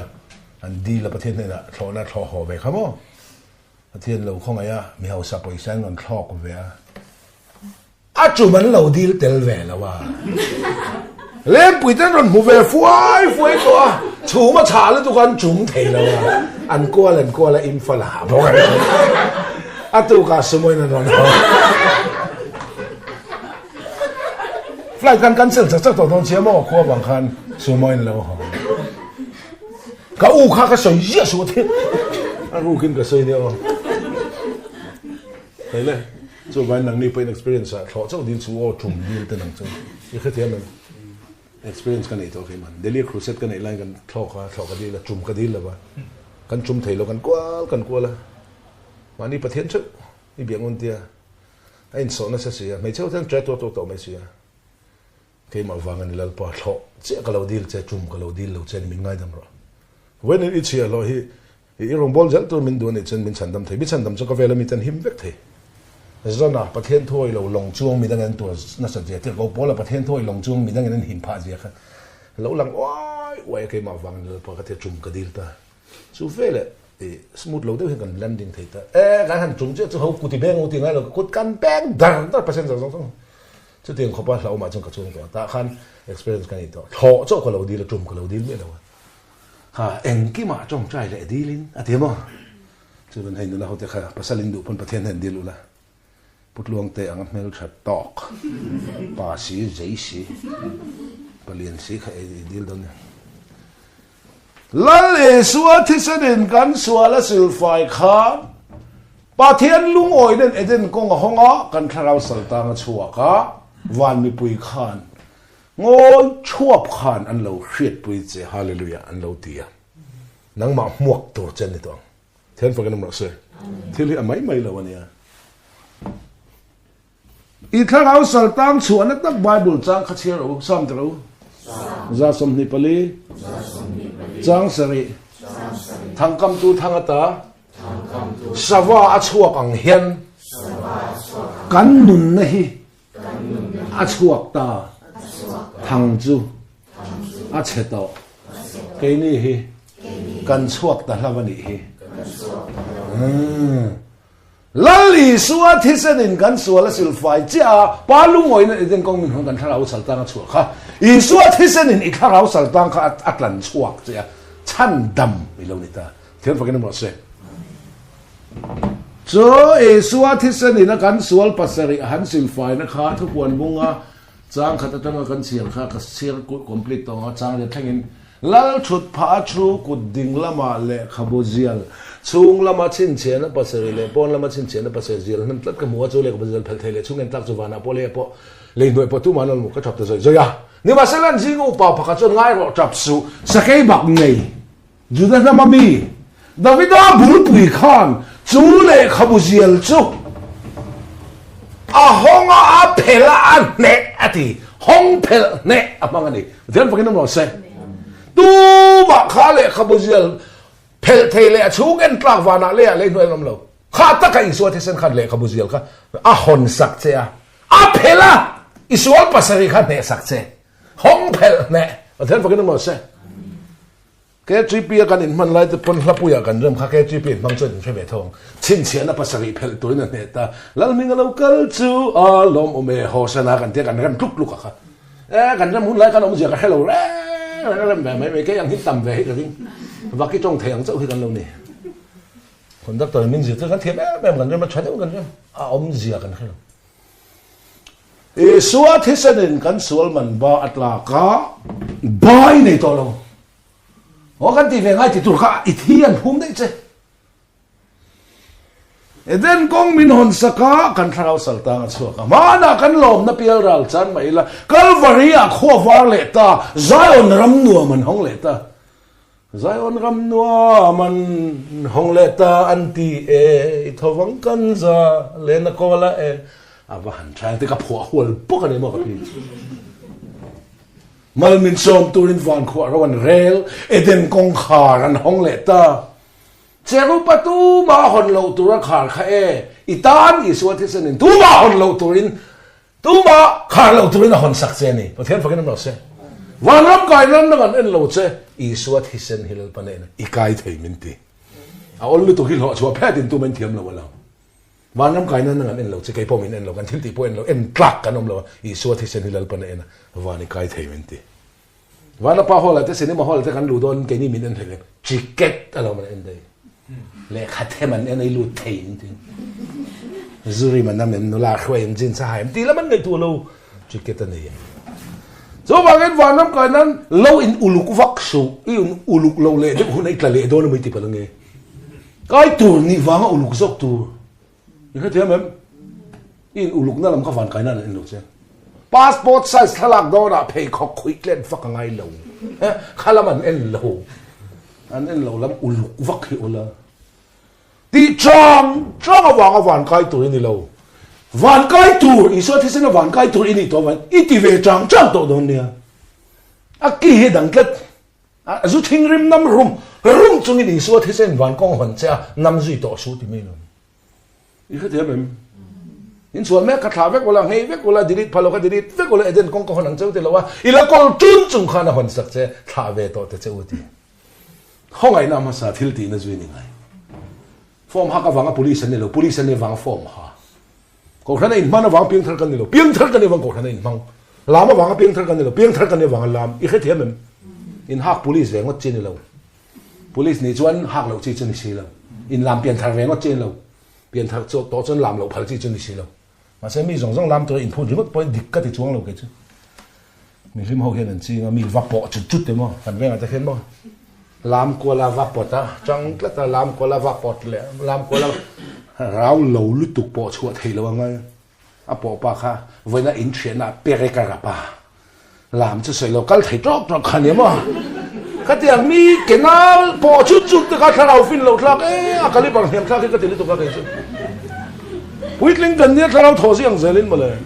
an deal la pathian ne na thlo na thlo ho ve khamo pathian lo khong aya mi hau sa poi sang ngon thlo ko ve a chu man lo deal tel ve la wa le pui ten ron mu ve fuai to chu ma cha le tu kan chung thei la wa an ko la in fa la bo a tu ka sumoi na ron flight kan cancel chắc tổ tông chế mò qua bằng khan số mồi lâu hả cả u khác cái sợi dễ số thiên anh u kinh cái sợi nhiều thấy đấy cho vài năng đi bên experience à thọ trong đi số trùng đi tên năng chung như thế thế mình experience cái này thôi khi mình daily cruise cái này lại cái thọ cái đi là trùng cái đi là vậy cái trùng thấy lo cái qua là mà đi bắt thiên chứ đi biển ôn tia anh số nó sẽ xỉa mấy cháu thằng trẻ tổ mấy xỉa cái mà vàng anh lal pa thọ chế cái lâu đi chế trùng cái lâu đi lâu chế mình ngay đâm rồi when it is here lo hi rong bol zel to min duan chen min chan dam thei bi chan dam cho ka vela mi tan him vek thei zona pathian thoi lo long chuang mi dang an to na sa je te go bola pathian thoi long chuang mi dang an hin pha je kha lo lang oi cái mà vàng lal pa ka the trùng ka dil ta chu vele smooth lo de kan landing thei ta kan han trùng che chu ho ku ti beng u ti ngai lo kut kan beng dang ta percent song chứ tiền không bao lâu mà trong cả chuông đó ta khăn experience cái này đó họ cho cái lâu đi là trùm cái lâu đi biết đâu ha em cái mà trong trai lại đi lên à thế mà chứ bên hình nó họ thì khai pasal Hindu pun pathian hình đi luôn là bút luang tệ ang mel chat talk ba sĩ giấy sĩ balian sĩ khai đi đâu nè lal Isua thì sẽ đến căn xua là sự phải khá pathian lung oi den eden kong hong a kan tharau saltang chua ka van mi pui khan ngoi chuap khan an lo hriat pui che hallelujah an lo tia nang ma muak tur chen ni tong then for kan mo se thili amai mai lo ania I tharau saltang chua na tak bible chang khachir o sam tro za som ni pali chang sari thangkam tu thangata Sava achuak ang hian kan nun na hi achuak ta thang chu acheto cái ni hi kan chuak ta hlawani hi lali suwa thisenin kan suala silfai cha palungoi na den kong min hon kan tharau saltang chuak kha I suwa thisenin I tharau saltang kha atlan chuak cha chan dam milonita thian fakin mo se so Isua thisan ina kan sual pasari han silfai na kha thu puan bunga chang khata tanga kan sial kha ka sir ku complete tonga chang le thangin lal thut pha thu ku ding lama le khabozial chung lama chin chen na pasari le pon lama chin chen na pasari zial nam tlat ka muwa chu le khabozial phel thele chungen tak chuwana pole po le noi po tu manal mu ka thap ta zoya ni ma salan jingu pa phaka chon ngai ro tap su sakai bak nei juda na mami Davida bul pui khan chú lệ khabuzial chu a honga a phela an ne ati hong phel ne apang ani then fakin mo se tu ba kha le khabuzial phel thele chu gen tlak wana le noi lam lo kha ta ka Isua thesen khan le khabuzial kha a hon sak che a phela Isua pasari khan ne sak che hong phel ne then fakin mo se cái GP kan in man lai te pon hlapuya kan rem kha cái GP mang chen phebe thong chin chen na pasari phel toin na neta lal ming local chu a lom ome hosana kan te kan tuk luk kha kan rem hun lai kan om zia ka hello rem me cái yang hit tam ve ka ding và cái trong thang chau hi kan lo ni conductor min zia te kan thiam em kan rem ma chhan kan rem a om zia kan hello Isua thisanin kan sual man ba atla ka bai nei to lo我跟地方喺度做下，一天碰得啫。Eden kong minhon saka kan tharau saltang chuaka mana kan lom na pial ral chan mai la Calvary a kho war le ta Zion ram nuwa man hong le ta Zion ram nuwa man hong le ta anti e thowang kan za le na kola e và hẳn trái thì gặp hoa hual bốc anh em mà cái mal min som turin van khua rawan rel eden kong khar an hong le ta cheru patu ma hon lo tura khar kha e itan iswa thisen tu ma hon lo turin tu ma khar lo turin hon sak che ni pathian fakin no se wanam kai nan nan en lo che iswa thisen hilal panen ikai thei min ti a ol lu to hil ho chwa phatin tu men thiam lo wala wanam kai nan nan en lo che kai po min en lo kan thil ti po en lo en tlak kanom lo iswa thisen hilal panen wani kai thei min ti wana pa hola te cinema hall te kan lu don ke ni min en thegen ticket alo man en dei le khathe man en ai lu thein tin zuri man nam en no la khwai en jin sa haim ti la man ngai tu lo ticket ani so wangen wanam kai nan lo in uluk vak su i un uluk lo le de hunai tla le don mai ti palange kai tur ni wanga uluk zok tur ni khathe mem in uluk na lam ka van kai nan en lo che passport size thalak do na phei khok khuik len fak ngai lo khalaman en lo an en lo lam uluk vak hi ola ti chang awang awan kai tur ni lo van kai tur iso thisen van kai tur ini to van iti ve chang to don nia aki he dang tlet a zu thing rim nam rum chung ni iso thisen van kong hon cha nam zui to su ti me lo I kha thiam in sual me ka tha vek wala ngei vek wala dirit phalo ka dirit vek wala eden kong ko hon chau te lawa ila kol chun chung khana hon sak che tha ve to te cheu ti hongai na ma sa thil ti na zui ni ngai form ha ka wanga police ni lo police ni wang form ha ko khana in mana wang piang thar kan ni lo piang thar kan ni wang ko khana in mang lama wanga piang thar kan ni lo piang thar kan ni wang lam I kha thiam in hak police ve ngot chin ni lo police ni chuan hak lo chi chun ni si lo in lam piang thar ve ngot chin lo piang thar cho to chun lam lo phal chi chun ni si lo mà xem mi rong làm tôi input remote point địch cái thì chuông lâu cái chứ mình phim hậu hiện là chi mi vấp bỏ chút đấy mà phần bên là ta khen mà làm qua là vấp bỏ ta chẳng là ta làm qua là vấp bỏ lẽ làm qua là rau lâu lít tục bỏ chuột thì là ngay à bỏ pa kha với là in chuyện là bê cái pa làm cho sợi lâu cái thấy tróc khăn nhỉ mà cái tiếng mi cái nào bỏ chút thì cái thằng nào phim lâu khác ấy cái này bằng hiểm khác cái tiếng tục cái chứ Whitling gần nhất là thổ riêng dễ lên màเลย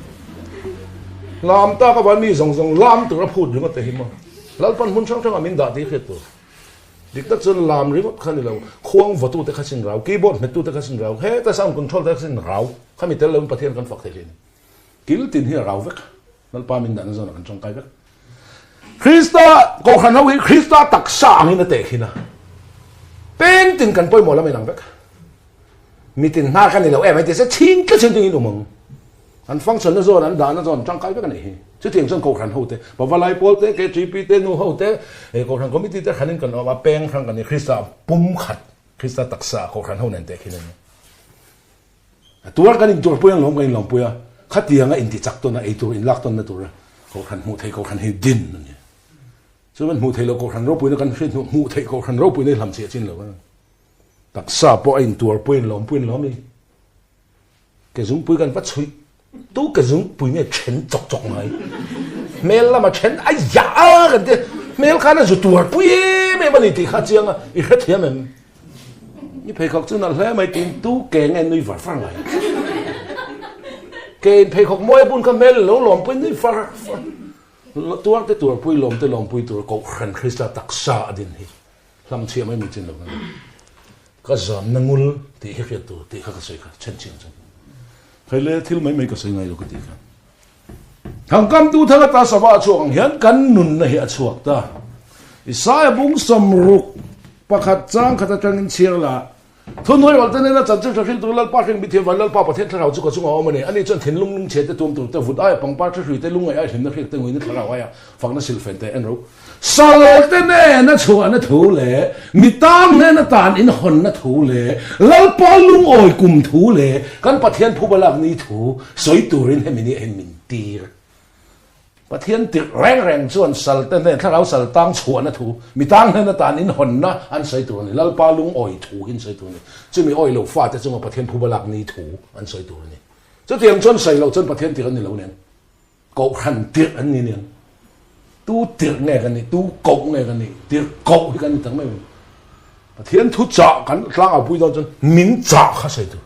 làm ta các bạn mi rong làm từ nó phun những cái thế mà lão pan muốn trong mình đã đi hết rồi địch ta chân làm riết khăn đi lâu khoang vật tu tới khát sinh rau keyboard met tu tới khát sinh rau hết ta sao control tới khát sinh rau khăn mình tới lâu bắt thiên con phật thế lên kíl tin hi rau vek lão pa mình đã nó rồi trong cái vek Christa có khả năng Christa đặc sản như thế kia na bên tin cần bôi mồ là mình làm vek mi tin na kan ni lo em ai te se chin ka chen ding lo mong an function na zon an da na zon chang kai ka ni chu tiang chon ko khan ho te ba walai pol te ke gp te nu ho te e ko khan committee te khanin kan wa peng khang kan ni Krista pum khat Krista taksa ko khan ho nan te khin ni tuar kan in tur puang long kan long puya khatianga in ti chak to na e tur in lak ton na tur ko khan mu thei ko khan he din ni so man mu thei lo ko khan ro puina kan hrin mu thei ko khan ro puina lam che chin lo đặc sa po in tuar puin lom đi cái giống pui gan vắt suy tú cái giống pui nghe chen chọc này mel là mà chen ai ya cái thế mel khá là rồi tuar pui mẹ mà đi khát chiang à ít khát thiam mình như phải học chứ nào thế mày tin tú kẻ nghe nuôi vợ phăng này cái phải học mỗi bún cái mel lỗ lom pui nuôi phăng tuar tới tuar pui lom pui tuar cậu khăn Krista đặc sa đến hi làm chuyện mấy mình trên đâu cái giảm năng ngul thì hết việc tu thì khác cái khác chân chính chân hay là thiếu mấy cái sự ngay được cái gì cả hàng cam tu thằng ta sao vào chuộng hiện cắn nụn này hiện chuộng ta Isaiah bung sầm rục pakhat chang khata changin chiar la thun hoi wal tane na chan chu thil tu lal pa thing bi the wal lal pa pa the thlau chu ko chu ngom ne ani chan thin lung che te tum tu te vut ai pang pa thu te lung ai him na khek te ngoi na thlau ai fang na sil fen te en ro sal te ne na chu na thu le mi tam ne na tan in hon na thu le lal pa lung oi kum thu le kan pa thian phu balak ni thu soi turin he mini en min tir pa thian tir reng reng chuan sal te ne thlau sal tang chu na thu mi tang ne na tan in hon na an soi tur ni lal pa lung oi thu hin soi tur ni chu mi oi lo fa te chu pa thian phu balak ni thu an soi tur ni chu tiang chon sai lo chon pa thian tir an ni lo nen ko khan tir an ni nen tu tir nge kan ni tu kok nge kan ni tir kok kan ni tang mai pa thian thu cha kan tlang a pui don chon min cha kha sai tu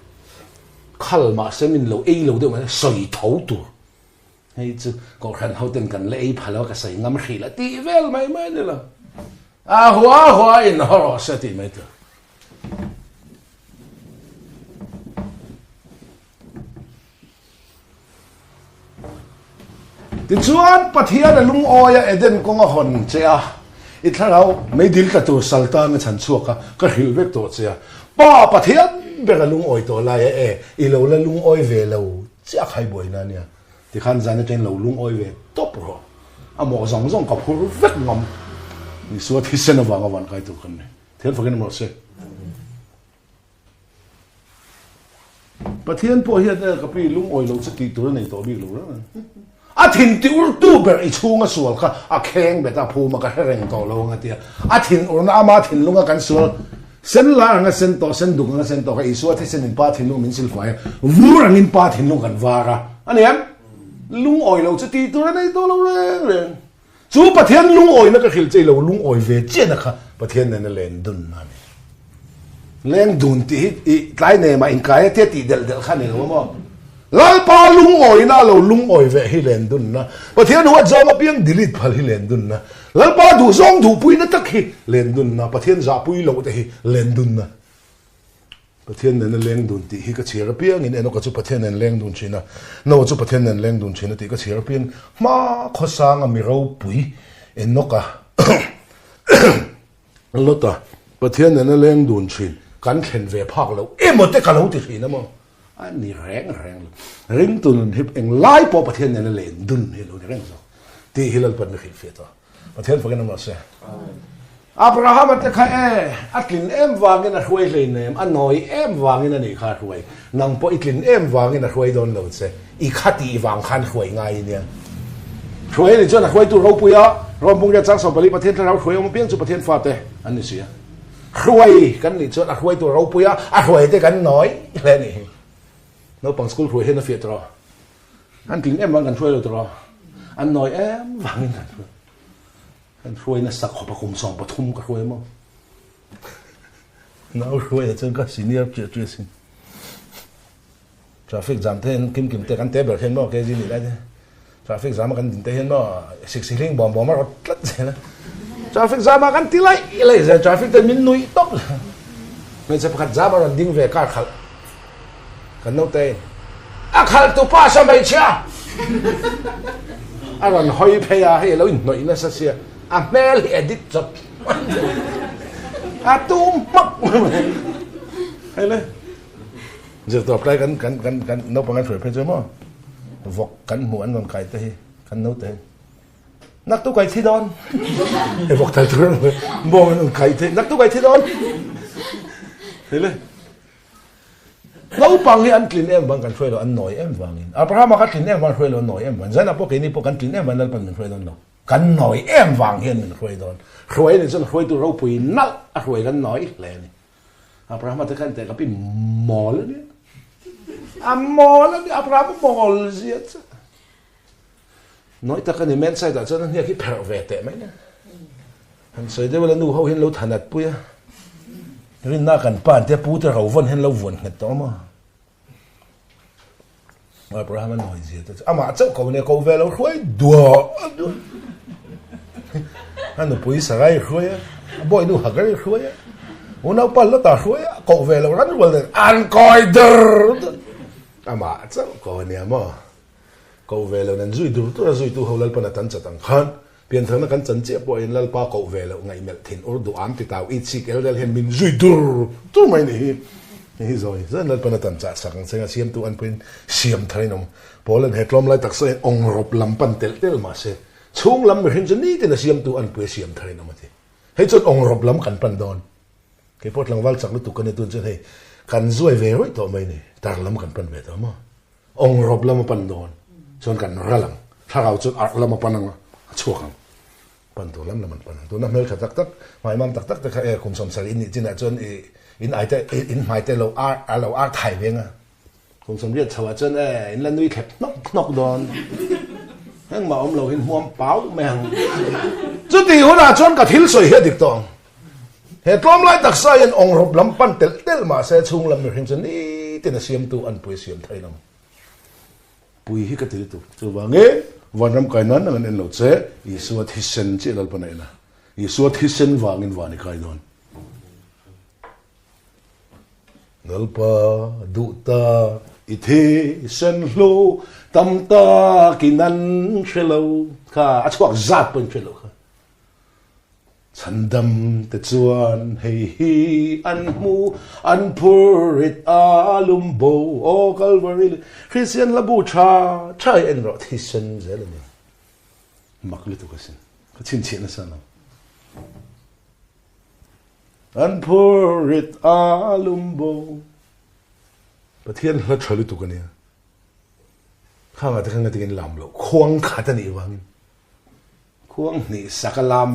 khal ma semin lo ei lo de ma soi thau tu hei chu ko khan ho ten kan le ei phalo ka sai ngam khila ti vel mai mai ne la a hua in ho sa ti mai tu tin chuan pathian lung oya eden ko nga hon chea i tharau mai dil ka tu salta nga chan chuaka ka hil vek to chea pa pathian be ka lung oi to la i lo la lung oi ve lo cha khai boi na nia ti khan zan ten lo lung oi ve top ro a mo zong zong ka phur vek ngam ni so thi sen wa wan kai tu kan ne thel fakin mo se pathian po hian ka pi lung oi lo chati tur nei to bi lo ra a thin ti ur tu ber I chunga sual kha a kheng beta phu ma ka hereng to lo nga tia a thin ur na ma thin lunga kan sual sen la nga sen to sen du nga sen to ka isu the sen in pa thin lu min sil fai vurang in pa thin lu kan vara aniam lung oi lo chati tur nei to lo re chu pathian lung oi na ka khil chei lo lung oi ve che na kha pathian na len dun na ni leng dun ti I tlai ne ma in kai te ti del kha ne lo mo lal pa lung oi na lo lung oi ve hi len dun na pathian wa zom a piang delete phal hi len dun na lal pa du zong du pui na tak hi len dun na pathian za pui lo te hi len dun na pathian na leng dun ti hi ka chira piang in eno ka chu pathian na leng dun china no chu pathian na leng dun china ti ka chira piang ma khosang a mi ro pui eno ka lota pathian na leng dun chin kan khen ve phak lo emote ka lo ti hi na mo ani reng ring tun hip eng lai po pathian na len dun hi lo reng so ti hilal pan khil fe to pathian fakin ma se Abraham at kha atlin em wangin a hruai leinem anoi em wangin ani kha hruai nang po itlin em wangin a hruai don lo se I khati wang khan hruai ngai nia hruai ni chon a hruai tu ro puya rom bung ya chang so bali pathian thar hruai om piang chu pathian fa te ani sia hruai kan ni chon a hruai tu ro puya a hruai te kan noi le ni no pang school hruai hen a fiat ro an tin em wang kan hruai lo tro an noi em wangin kan hruai na sak khopa kum song pathum ka hruai mo now hruai da chen ka senior che sin traffic jam ten kim te kan te ber hen mo ke ji ni la de traffic jam kan din te hen mo sik bom ma rot tlat se na traffic jam kan ti lai za traffic te min nui tok me se pakhat jam ron ding ve ka khal kan no te a khal tu pa sa mai cha a ron hoi phe ya he lo noi na sa sia a mel edit job a tu mak hay le giờ tập lại kan no pangan phơi phơi mo vok kan mu an non kai te kan no te nak tu kai thi don e vok tai tur mo an kai te nak tu kai thi don hay le lâu pang hi an clean em bang kan phơi lo an noi em wangin Abraham ka clean em bang phơi lo noi em ban zan apo ke ni po kan clean em ban dal pan phơi don lo kan noi em wang hian min phơi don phơi ni chon phơi tu ro pui nal a phơi kan noi le ni Abraham ta kan te ka pi mol ni a mol ni Abraham mol ziat nói ta cái này men sai ta cho nên cái phèo về tệ mấy nè hắn soi đây là nu hậu hiện lâu thành đạt bui à riêng na cần pan thế pu thế hậu vân hiện lâu vân hết đó mà Abraham nói gì thế mà cháu cậu này cậu về lâu khuấy đùa hắn nó bui sai khuấy boy nu hắc cái khuấy nó pan nó ta khuấy cậu về lâu rắn rồi ăn coi đờ mà cháu cậu này mà cậu về lâu nên duy tu hậu lal pan tan chặt tăng khan biến thành là căn chân chế bồi lal pa cậu về lâu ngày mệt thìn ở đồ ăn thì tao ít xí cái lal hiện mình duy tu mày này rồi rất lal pan tan chặt sang xem xem tu ăn pin xem thấy nông bỏ lên hết lom lại tắc sẽ ông rộp làm pan tel mà sẽ chung làm mình chân ní thì là xem tu ăn pin xem thấy nông mà thế hết chân ông rộp làm căn pan đòn cái pot lang val chắc lúc tu cái này tu chân hay căn duy về rồi tao mày này tar làm căn pan về tao mà ông rộp làm pan đòn chọn căn ra lang thao chọn art làm pan năng chuộc pan tu lam laman pan tu na mel kha tak mai mam tak ta kha kum som sal in chin a chon in ai te in mai te lo ar thai venga kum som riat chawa chon in la nui khep nok don hang ma om lo hin huam pau meng chu ti hu na chon ka thil soi he dik tong he tlom lai tak sa in ong rop lam pan tel ma se chung lam hin chon ni tên là xiêm tu ăn bùi xiêm thay lòng bùi hi cái thứ tu tu vàng ngheวันรำไก่นั้นนั่นเองเราเจ๊อีส่วนที่เซนเจเราปนัยนะอีส่วนที่เซนวางเงินวานิไก่นอนนัลปะดุตาอีเทเซนโลตัมตากินันเชลวค่ะอาชวกจัดเป็นเชลวค่ะฉันดำแต่จวนให้ฮีอันมูอันพูริตอาลุมโบโอคัลวารีคริสเตียนละบูชาใช่เอ็นรอที่เซนเซลเนี่ยมักลิตุกสินก็ชินชินนะสันอันพูริตอาลุมโบประเทศละชลิตุกันเนี่ยข้างอาจจะข้างอาจจะกินลำโลควงขัดนี่วังควงนี่สักลาม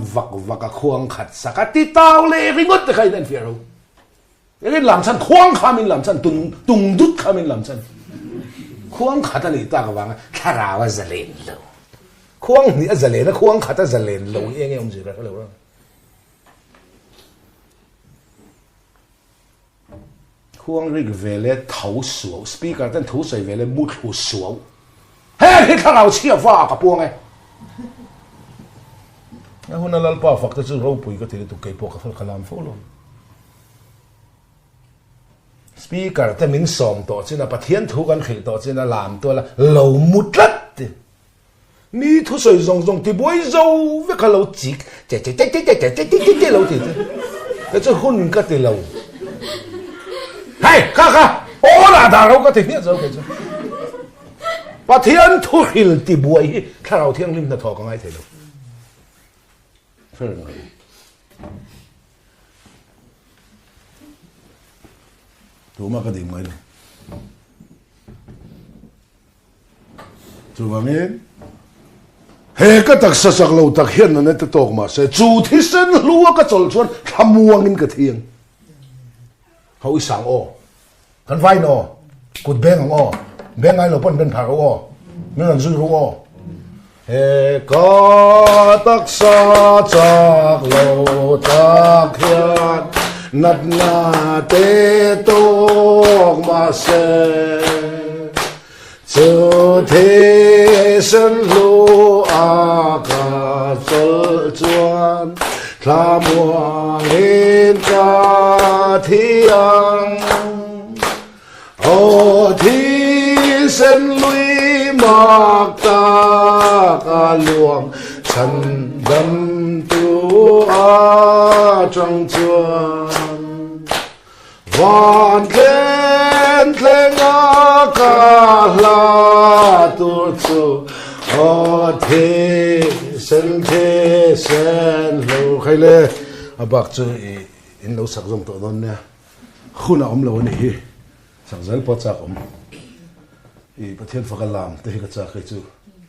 วักควงขัดสักติตาวเลยริงดแต่ใครนั่นเฟียร์เราอย่างนี้ลำชันควงขามินลำชันตุงดุดขามินลำชันควงขัดนี่ตากวังคาราวะจะเล่นเราควงนี่จะเล่นนะควงขัดจะเล่นเราเองยังไม่รู้อะไรวะควงริกเวลเท้าสวสปีกเกอร์ตั้งเท้าใส่เวลมุดหัวสวเฮ้ยข้าเราเชี่ยวฟ้ากับพวงไงนะหุ่นนั่นป้าฝักแต่จะรู้ปุยก็ถือตุกเก็บพวกเขาขลามฟูลสปีกเกอร์แต่มินสอมต่อจีน่ะปะเทียนถูกันขีดต่อจีน่ะลามตัวละเหลามุดลัดนี่ทุกสิ่งส่งที่บวยโจ้เวกเหลาจิกเจ๊เหลาที่แต่จะหุ่นก็ที่เหลาเฮ้ยข้าโอ้ละดาเราก็ที่เนี่ยเจ้าก็จะปะเทียนถูกขีดที่บวยถ้าเราเที่ยงริมตะทอก็ง่ายเท่านั้นเรื่องอะไรถูกมากก็ดีไหมเลยถูกไหมเฮ้ก็ตักสักเราตักเห็นนั่นเนี่ยตกมาเสียจู่ที่เส้นลัวก็จลชวนทำมัวงินกระเทียงเขาอีสังอ้อกันไฟนอกุดแบงของอ้อแบงไงเราป้นเป็นผักอ้อไม่นั่นซื้อรู้อ้อเฮก็ตักษาจากโลตักเฮียนนัดนาเตตกมาเสเจอเทสันโลอากาศจวนทามัวเห็นกาที่ยังโอที่เส้นลุยมากตากาหลวงฉันดำตัวจังจวนวานเล่นเพลงอากาลาตัวจูโอที่เส้นเราใครเลยอาบักจูอินเราสักจงตัวนั้นเนี่ยคุณเอาเราเนี่ยสักเซลปอดสักอีประเทศฝรั่งลามแต่ที่กระจายจู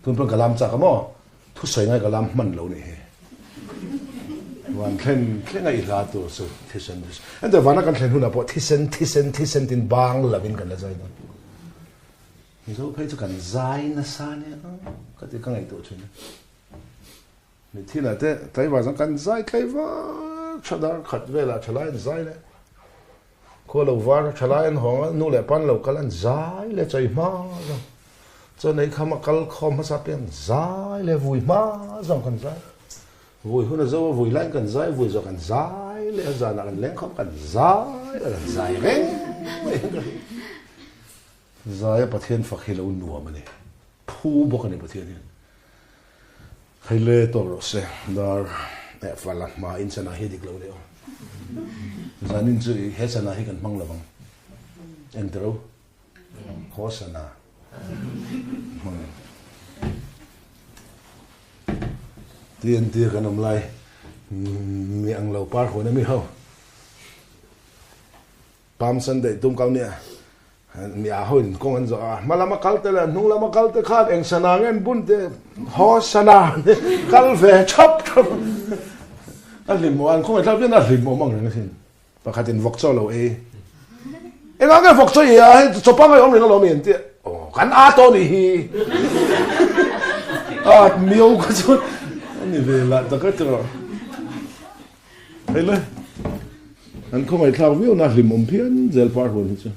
ทุนเป็นกลามจากกันมั้งทุกสิ่งไงกลามมันเราเนี่ยวันเล่นไงอีลาตัวสุดที่เซนดิสอันเดียววันนั้นกันเล่นหุ่นอ่ะพอที่เซนตินบางละวินกันละใจนั้นนี่เขาให้จุกันใจนะซาเนี่ยก็ที่ข้างในตัวชุนนี่ที่นั่นแต่ว่าสังกันใจใครว่าชดาขัดเวลาชลายใจเลยคนเราว่าชลายห้องนู่นแหละปั้นเราก็เล่นใจเลยใจมาจนในคำกัลคอมภาษาเป็นใจเลยวุ่ยมาจังกันใจวุ่ยหุ่นจะว่าวุ่ยแรงกันใจวุ่ยจะกันใจเลยจะนั่งแรงเขากันใจใจแรงใจประเทศฝักให้เราหนัวมันเลยผู้บอกกันในประเทศนี้ให้เล่ตัวเราเสียดาร์ฝรั่งมาอินสนาฮิดิกเราเลยจานินจุเฮสนาฮิกันมั่งละบังเอ็นเตอร์โฆษณาเตียกันน้ำลายมีอังเราปาร์หัวนี่ไม่เข้าปั๊มสันเดตุ้มเกาเนี่ยมีอาหุ่นกงอันจ่อมาละมาคัลเตละนุ่งละมาคัลเตขาดเองสนาเงินบุญเตโฆษณาคัลเฟชับอันลิมโมอันคงไม่ทับยันอันลิมโมมั่งเลยนะสิประคัตินวอกโซเราเองงั้นวอกโซอีอ่ะจบปังไอ้องค์นี่เราไม่เห็นเตี้ยโอ้กันอาโตนี่มีโอกาสอันนี้เวลาตะกัดเราเฮ้ยเลยอันคงไม่ทับวิวนะลิมโมเพี้ยนเจลปาร์หัวนี่จ้ะ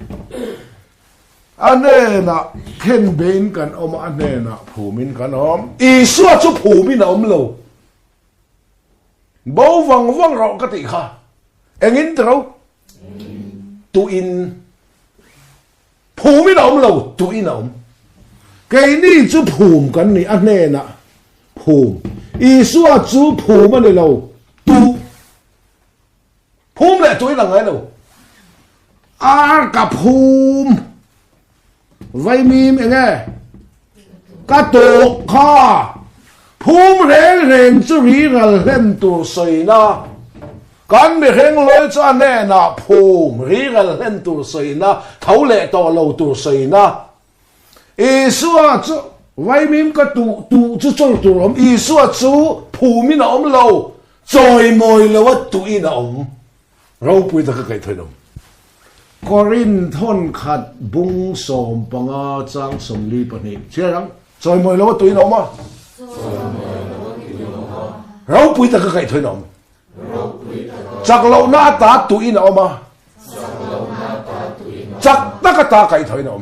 anh em na khen bên cần om anh em na phù min cần om Isu cho phù min om lâu bố văng văng rõ cái gì khác anh in đâu tu in phù min om lâu tu in om cái này cho phù cần này anh em na phù Isu cho phù mà này lâu tu phù lại tu in là ngay lâu cả phù vậy mìm anh nghe cả tổ kha phum rèn rèn chú rí gần lên tù sợi na con bị hẹn lối cho anh nè na phum rí gần lên tù sợi na thấu lệ to lâu tù sợi na Isua chú vậy mìm cả tù chú cho tù lắm Isua chú phum mi na om lâu rồi mồi lâu tù in om rau bùi ta cái thôi đâu Corin thôn khát bung sôm banga trang sôm li pani chia rằng rồi mồi lâu tụi nó mà rau bụi ta cái thôi nó chắc lâu na ta tụi nó mà chắc ta cái thôi nó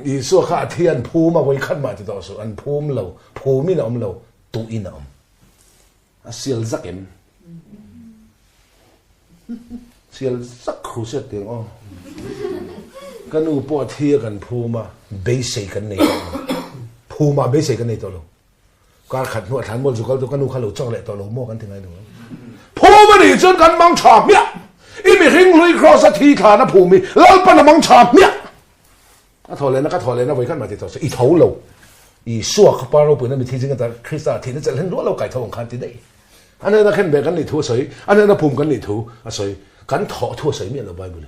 ý số khát thiên phù mà quay khát mà thì đó số anh phù lâu phù mi nó lâu tụi nó siêu sắc em siêu sắc khổ sẽ tiếng ô cái nụ bỏ thiê gần phù mà bế sấy cái này phù mà bế sấy cái này tao luôn cái khát nuốt thán mua rồi cái nụ khát lẩu cho lại tao luôn mua cái tiếng này luôn phù mà đi chân cái mang chạm miệng im mình hình lui cross thi thà nó phù mi lao bắt nó mang chạm miệng cái thổi lên nó với cái mà thì tao sẽ ít thấu lâu ít xua cái bao lâu bữa nay mình thi chính cái Christa thì nó sẽ lên lúa lâu cải thấu bằng khăn tí đấy anh ấy nó khen về cái này thua sấy anh ấy nó phù cái này thua sấy cái thọ thua sấy miệng là bao nhiêu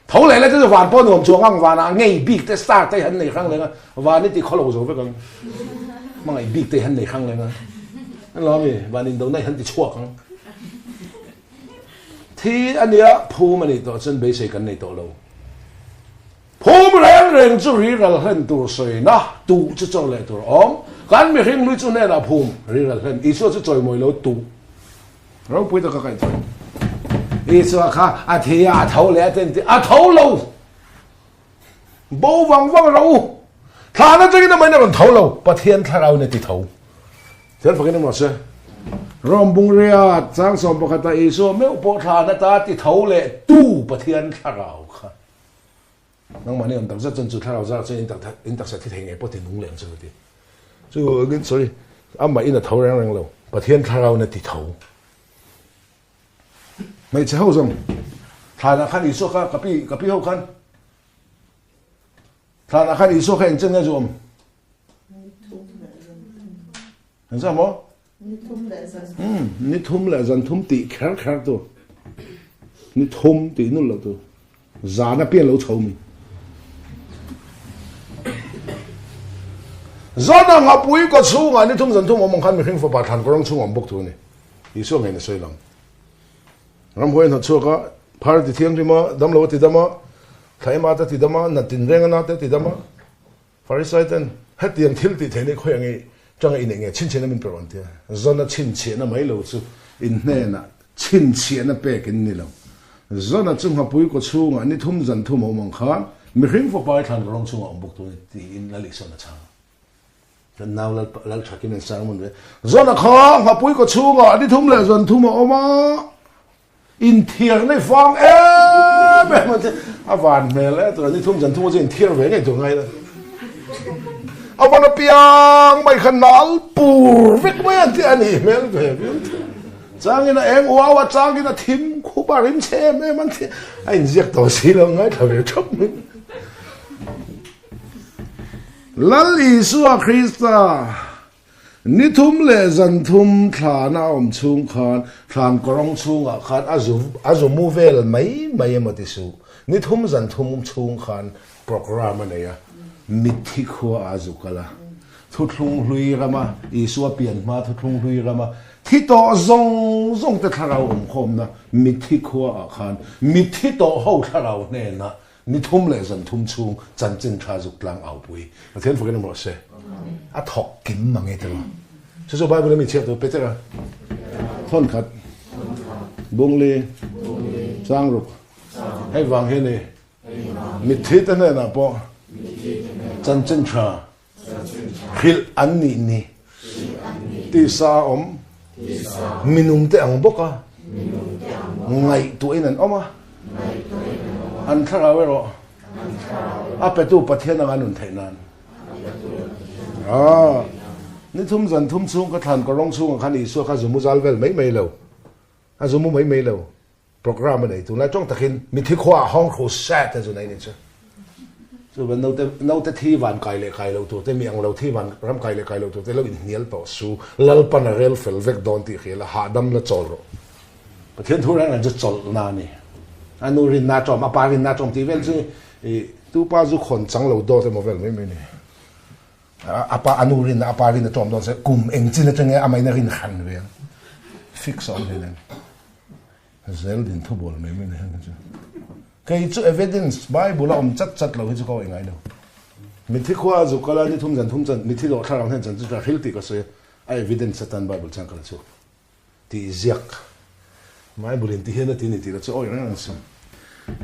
thấu lại là cái vạn bao nhiêu chuông ngang vạn à ngay bị cái start tay hắn này khăng lên à vạn này thì khó lâu rồi phải không mà ngay bị tay hắn này khăng lên à anh nói gì vạn đến đầu này hắn thì chuộc không thì anh ấy phù mà này tổ chân bế sấy cái này tổ lâu phù mà lại rèn chú rí là hơn tổ sấy na tu chú cho lại tổ ôm cái mình hình lui chú này là phù rí là hơn ý số chú chơi mồi lâu tu rồi bây giờ cái thôi ý số khác thì thấu lại tên thấu lâu bố văng lâu thà nó chơi cái này nó thấu lâu bắt thiên thà lâu này thì thấu thế phải cái nó sao rom bung ria trang som bạc ta ý số mấy bộ thà nó ta thì thấu lại tu bắt thiên thà lâu khác nông mà này ông rất chân chú thà lâu ra cho in đặc sẽ thì thành ngày bắt thiên nung lượng cho cái chú cái sorry ông mà in là thấu răng lâu bắt thiên thà lâu này thì thấu mấy chế hậu dùng thà là khăn ý số khác cà pi hậu khăn thà là khăn ý số khác chân nghe dùng làm sao mỏ nít thum lại dần thum tị khát tu nít thum tị nút là tu giá nó biến lâu xấu mình giá nó ngập bụi có số ngày nít thum dần thum ông khăn mình khinh phục bà thằng có rong chung ông bốc tu này ý số ngày này sôi lòng ram hoen hot chuka phar ti thiang rima dam lo ti dama thaima ta ti dama na tin renga na te ti dama farisaitan hatiang thil ti thene khoyangi changa ine nge chin chen min peron te zona chin chen na mai lo chu in ne na chin chen na pe kin ni lo zona chung ha pui ko chunga ni thum zan thum ho mang khan mi hring fo pai than rong chunga om buk tu ti in la li sona cha tan naw la thakin sang mun ve zona kha ha pui ko chunga ni thum le zan thum oma in thiêng này phang em mà à vạn mẹ lẽ tụi này thung dần thung gì in thiêng về ngày tụi ngay đó à vạn nó piang mày khăn nál bù vết mấy anh thì anh ấy mẹ về trang cái nó em wow trang cái nó thím khu ba rim xe mẹ mình thì anh giết tổ sĩ đâu ngay thằng về chốc mình lali suwa Krista ni thum le zan thum thla na om chung khan thlan korong chunga khan azu muvel mai ma ti su ni thum zan thum chung khan program ne ya mithi kho azu kala thu thung hlui rama isua pian ma thu thung hlui rama thi to zong te tharau om khom na mithi kho a khan mithi to ho tharau ne na ni thum le zan thum chung chan chen tha zuk tlang au pui athen fogen mo se a thok kim mangai te so Bible mi chep to petera thon khat bung le sang rục hay vàng hiền này mít thít thế này là po chân chân trà khil ăn nị nị ti sa minum te ang bốc à ngày tuổi này à anh thà ra vậy rồi à bé tu bắt thiên là anh thấy nanนี่ทุ่มจันทุ่มซุงก็ทันก็ร้องซุงขันอีสัวข้าสมุจัลเวลไม่เลวข้าสมุไม่เลวโปรแกรมมันไหนตัวนั้นจ้องตะคินมีที่ขวาห้องโคแซ่แต่ส่วนไหนนี่จ้ะส่วนเราแต่ที่วันไกลเลยไกลเราตัวแต่เมียงเราที่วันรำไกลเลยไกลเราตัวแต่เราอินเนียลต่อสู้ลัลปันเรลเฟลเวกดอนตีเขียละหาดำละจอลประเทศทุเรศนั่นจะจอลนานนี่อันนู้รินนาจอมอาปารินนาจอมที่เวลซึ่งตู้ป้าจุคนจังเราโดแต่โมเวลไม่นี่apa anurin apa rin na tom don se kum engchin na changa amai na rin khan ve fix on hen zel din thu bol me men hen chu kai chu evidence bible om chat chat lo hi chu ko ngai lo mi thi khwa zu kala ni thum jan mi thi lo tharang hen jan chu ra hilti ka se ai evidence satan bible chang kala chu ti ziak mai bulin ti hen ti ni ti la chu oi ran sam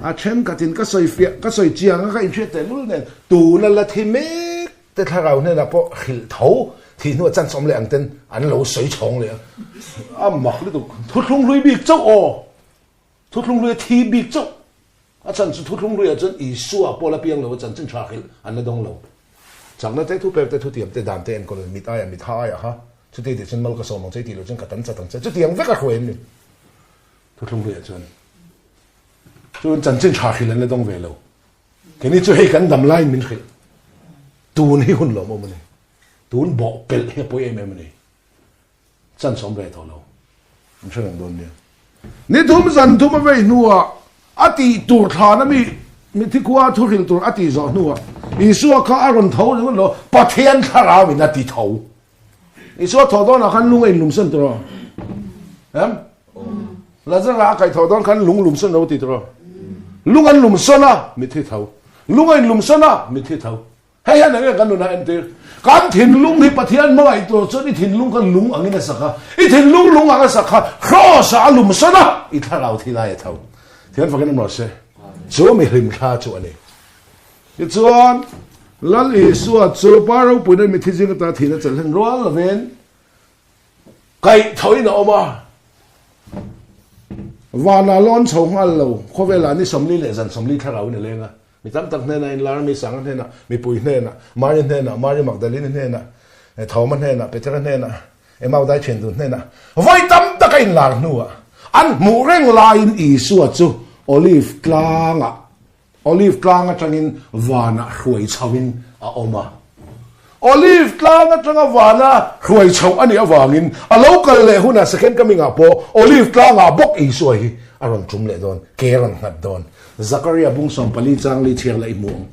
a chen ka tin ka soi fia ka soi chiang ka in che te lul nen tu na la thi meแต่ถ้าเราเนี่ยนะพอหิลเท้าที่นู่นจันสมแรงเต้นอันเราสวยชงเลยหมักเลยตัวทุกลุงลุยบีกเจ้าทุกลุงลุยทีบีกเจ้าอาจารย์ทุกลุงลุยอาจารย์อีสัวพอละเปียงเราอาจารย์จันชาหิลอันนั้นต้องเราจากนั้นแต่ทุกเปรตแต่ทุกเตียมแต่ดามเต้นก็เลยมีตายมีท้ายฮะชุดเดียวฉันมัลก็สมองใจตีเราจังกัดตันจัดตั้งใจชุดเตียงเวกกระหวยนี่ทุกลุงลุยอาจารย์จนจันชาหิลอันนั้นต้องเวลาแค่นี้จะให้กันดำไล่มินหิลตูนให้คนหลอมมันเลยตูนบอกเปิลให้ป่วยมันเลยจันสมเด็จทอเราไม่ใช่เรื่องโดนเนี่ยนี่ทุ่มจันทุ่มไปนัวอติตูดฐานมีที่ขวาทุกหิลตูอติจอนัวอีสัวเขาอารมณ์เท่านั้นเหรอปะเทียนข้าราวินาทีเท่าอีสัวทอดอนขันลุงไอ้ลุมเส้นตัวเห็นแล้วจะรักไอ้ทอดอนขันลุงลุมเส้นเราติดตัวลุงไอ้ลุมเส้นนะมีที่เท่าลุงไอ้ลุมเส้นนะมีที่เท่าให้ยันอะไรกันดูนะเอ็นตีการถิ่นลุงที่ปะเทียนเมื่อไหร่ตัวส่วนนี้ถิ่นลุงกันลุงอันนี้นะสักค่ะอีถิ่นลุงอันนี้สักค่ะครอสอาลุมสนะอีท่าเราที่ไรเท่าที่นั่นฟังกันหมดเลยชัวไม่ริมค่าชัวนี่อีส่วนลัลอีส่วนชัวป้าเราปุ่นนั้นมีที่จริงก็ตาถิ่นนั่นจะเล่นร้อนละเว้นไก่ถอยหน่อมาวานาล้อนชงฮัลโหลข้อเวลานี่สมลีเลยจันสมลีท่าเราเนี่ยเลยนะมีตั้งแต่เนี่ยนะลาร์มีสังเนี่ยนะมีปุยเนี่ยนะมารินเนี่ยนะมาริมักดาลินเนี่ยนะทอมันเนี่ยนะเปเตอร์เนี่ยนะมาได้เชนดุนเนี่ยนะไว้ตั้มตะกินลาร์นัวอันมูเร่งลายอีสัวจูโอลิฟกลางจังอินวานะรวยชาวินออกมาโอลิฟกลางจังวานะรวยชาวอันนี้วางินอาลูกเลยหุ่นน่ะสเก็นก็มีงาโปโอลิฟกลางบกอีสัวฮีอารมณ์จุ่มเลยโดนเกลังหัดโดนZakaria bung som pali chang li thiang lai muang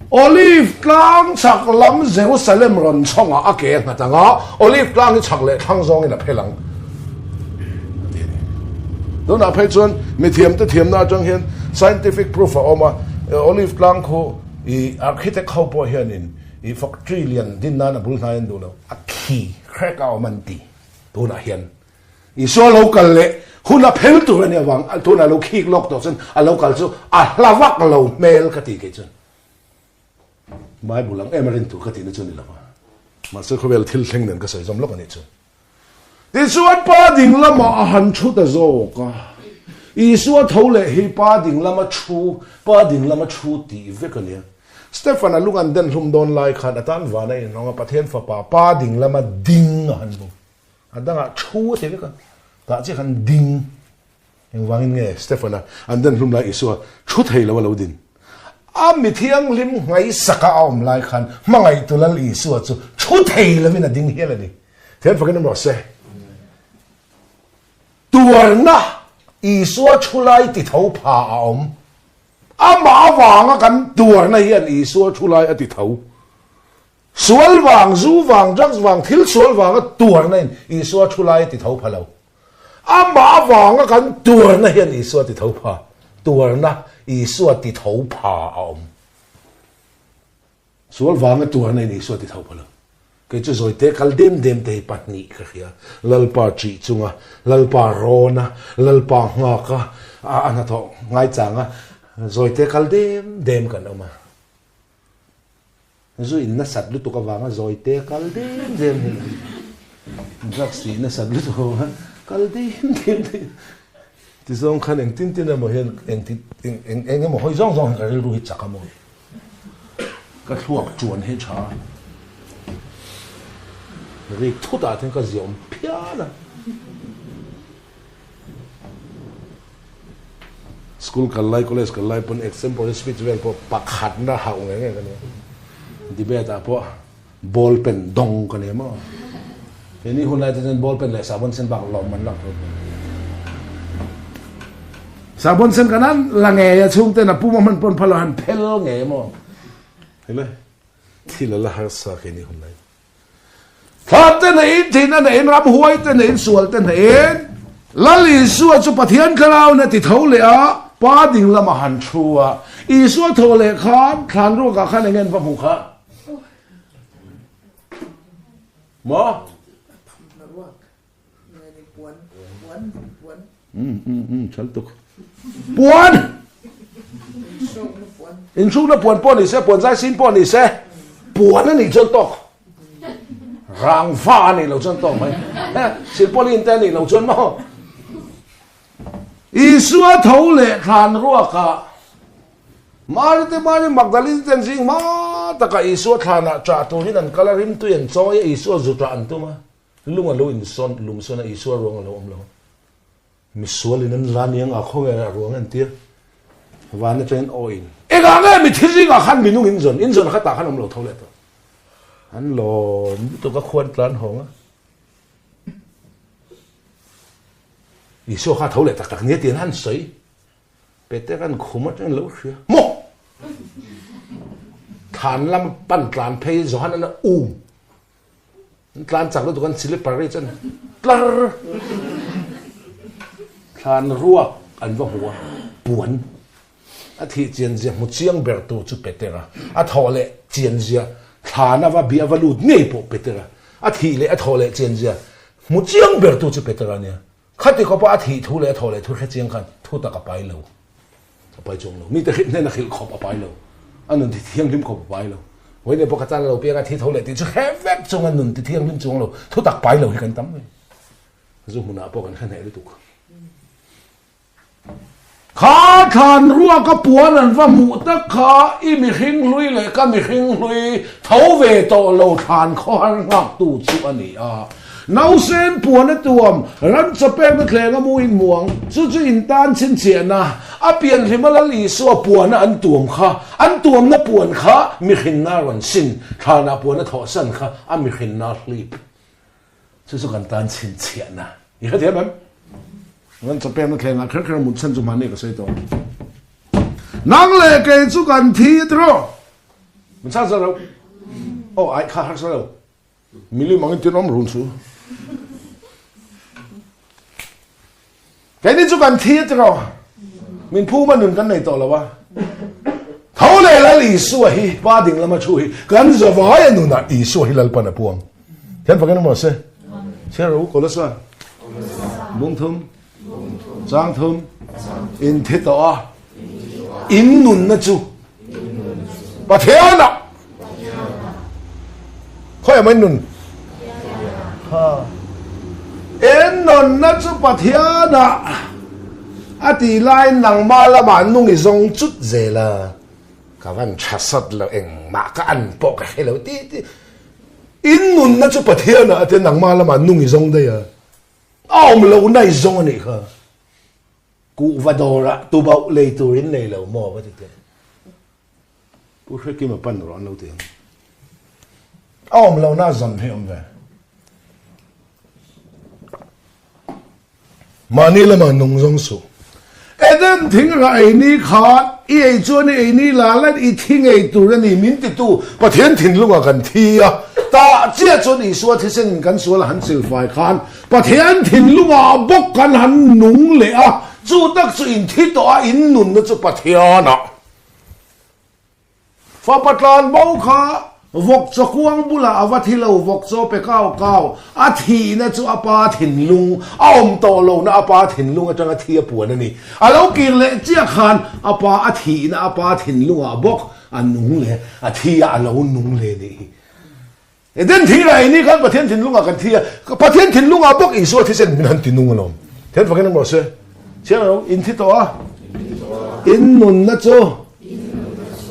Olive klang chak lam Jerusalem ron chonga ake ngatanga Olive klang ni chak le thang zong ina phelang don a phei chuan mi thiam te thiam na chang hian scientific proof oma Olive klang kho I architect kho po hianin I factrillion din na bul na en do lo a khi crack out man ti don a hian I so local leหุ่นเพลตัวเนี่ยวังตัวนั้นเราขี้ล็อกตัวฉันเราคัลซูลาวักเราเมลกติกันจนไม่บุลังเมรินตัวกตินี่จนนี่ละมาซื้อเขาเวลทิลเทงนั่นก็ใส่จอมล็อกนี่จนที่ส่วนป้าดิ่งละมาหันชุดแต่โจกอีส่วนเขาเลยให้ป้าดิ่งละมาชูตีเวกันเนี่ยสเตฟานาลูกอันเดินทุ่มโดนไล่ขันอาจารย์ว่าในน้องประเทศฝ่าป้าดิ่งละมาดิ่งหันบุอันนั้นชูตีเวกันแต่ที่ขันดิ่งยังวางเงี้ยสเตฟานาอันเดินทุ่มไล่อีส่วนชุดให้เราเราดินมีเที่ยงลิมไงสักเอาอมไล่ขันมาไงตัวละอีส่วนชุดให้เราไม่น่าดิ่งเฮียเลยดิเทียนฟังกันหมดเสียตัวน่ะอีสัวชุไลติเท้าผาอมมาวางกันตัวน่ะเฮียนอีสัวชุไลติเท้าสวลวางจูวางจักวางทิลสวลวางก็ตัวน่ะอีสัวชุไลติเท้าผาเรามาวางกันตัวน่ะเฮียนอีสัวติเท้าผาตัวน่ะอีสัวติเท้าผาอมสวลวางก็ตัวน่ะอีสัวติเท้าผาเรา cái chú rồi té kal dem te pat ni ka khia lalpa chi chunga lalpa rona lalpa nga ka ana tho ngai changa rồi té kal dem kan oma rồi in na sat lu to ka wanga rồi té kal dem rắc xí na sat lu to kal dem thì xong khăn anh tin là một hiện anh một hơi rong cái rồi chắc cả một cái thuốc chuẩn hết cha rồi thuốc đã thành cái giọng pia là school kalai college kalai pun example speech well po pakhat na hau nge cái này debate apo ball pen dong cái này mà cái này hôm nay thì ball pen lại sabon sen bạc lom man lang thôi sabon sen kanan là nghe chung tên là puma man pon phalo han phel nghe mà thấy đấy thì là har sa cái này hôm nay phát tên này thì nó này ram huai tên này sual tên này lali sual chu pathian kharau na ti thau le a pa ding lama han thua i sual thau le khan khan ro ka khan ngen pa mu kha mo chal tuk puan in su na puan pon ni se puan sai sin pon ni se puan ni chon tok rang pha ni lo chon tok mai sin pon in te ni lo chon mo i suwa thau le khan ro ka mari magdalene ten sing ma ta ka i suwa thana cha to ni nan kalarim tu en choi i suwa zu tra an tu ma lunga lo in son lum son i suwa rong lo om lo mi sualin an raniang a khong a ruang an tia van na train oil e ga nge mi thiri ga khan minung in zon khata khan om lo thole to an lo to ka khwan tlan hong a i so kha thole tak tak ne tin han soi pete kan khuma chen lo khia mo than lam pan tlan phei zo han na tlan chak lo to kan sile pare chen tlar than ruak an va huwa puan a thi chian zia mu chiang ber tu chu petera a thole chian zia thana va bia va lut nei po petera a thi le a thole chian zia mu chiang ber tu chu petera ne khati ko pa a thi thu le thole thu kha chiang khan thu ta ka pai lo pai chong lo mi te ne na khil khop pai lo anun thi thiang lim khop pai lo wei ne po ka chan lo pia ka thi thole ti chu hevek chung anun ti thiang lim chung lo thu tak pai lo hi kan tam zu mu na po kan khan he tu khá khan rua ka puan an va mu ta kha i mi hing lui le ka mi hing lui thau ve to lo than kho han ngak tu chu ani a nau sen puan a tuam ran chape na thlenga mu in muang chu in tan chin chian na a pian himala li so puan an tuam kha an tuam na puan kha mi hin na ran sin thana puan a tho san kha a mi hin na hlip chu kan tan chin chian na i kha thiamงั้นจะเป็นนักแข่งขันครั้งมุนชันจุมันนี่ก็ใช่ตัวนังเล่เกจุกันทีตรอมันชันซะแล้วโอ้ไอ้ข้าฮักซะแล้วมิลลิมังติน้อมรุนซูแกนี่จุกันทีตรอมินผู้มันหนุนกันในตัวแล้ววะเท่าเลยละอีสวยป้าดิ่งละมาช่วยกันจะว่าไอ้หนุนอ่ะอีสวยละปนพวงเห็นฟังกันมั้ยเซ่เชื่อรู้ก็แล้วซะบุ้งทุ่ม张通 in thế đó in nụn na chú bà theo nào khỏe mấy nụn in nụn na chú bà theo nào à thì lại nằng ma la mà nung cái dòng chút dễ là cả văn chả sắt là em mà cái ăn bỏ cái hay là tí in nụn na chú bà theo nào thì nằng ma la mà nung cái dòng đây à ông lâu nay dòng này hả cụ và đồ ra tu bậu lấy tu đến này là mò vậy thì bố thấy cái mà pan rồi lâu tiền ông lâu na dần hay ông về màนี่là mà nông dân số Eden thing ra ai ni khát ai cho ni ai ni là lên ai thing ai tu ra ni min ti tu bắt thiên thìn lúc gần thi à ta chia cho ni số thế sinh gần số là hắn chịu phải khan bắt thiên thìn lúc bốc gần hắn nung lệ à chú đắc chú in thi đó in nụn nó chú bắt thiên à pha bắt lan bao khá vok cho kuang bula avathilo vok cho pe cao a thi na chu apa thin lung aom to lo na apa thin lung atanga thi apuan ani alo ki le chia khan apa a thi na apa thin lung a bok an nung le a thi a lo nung le ni eden thi rai ni kan pathian thin lung a kan thi a pathian thin lung a bok i so thi sen min han tin lung alom then fakin mo se chia in thi to a in nun na chu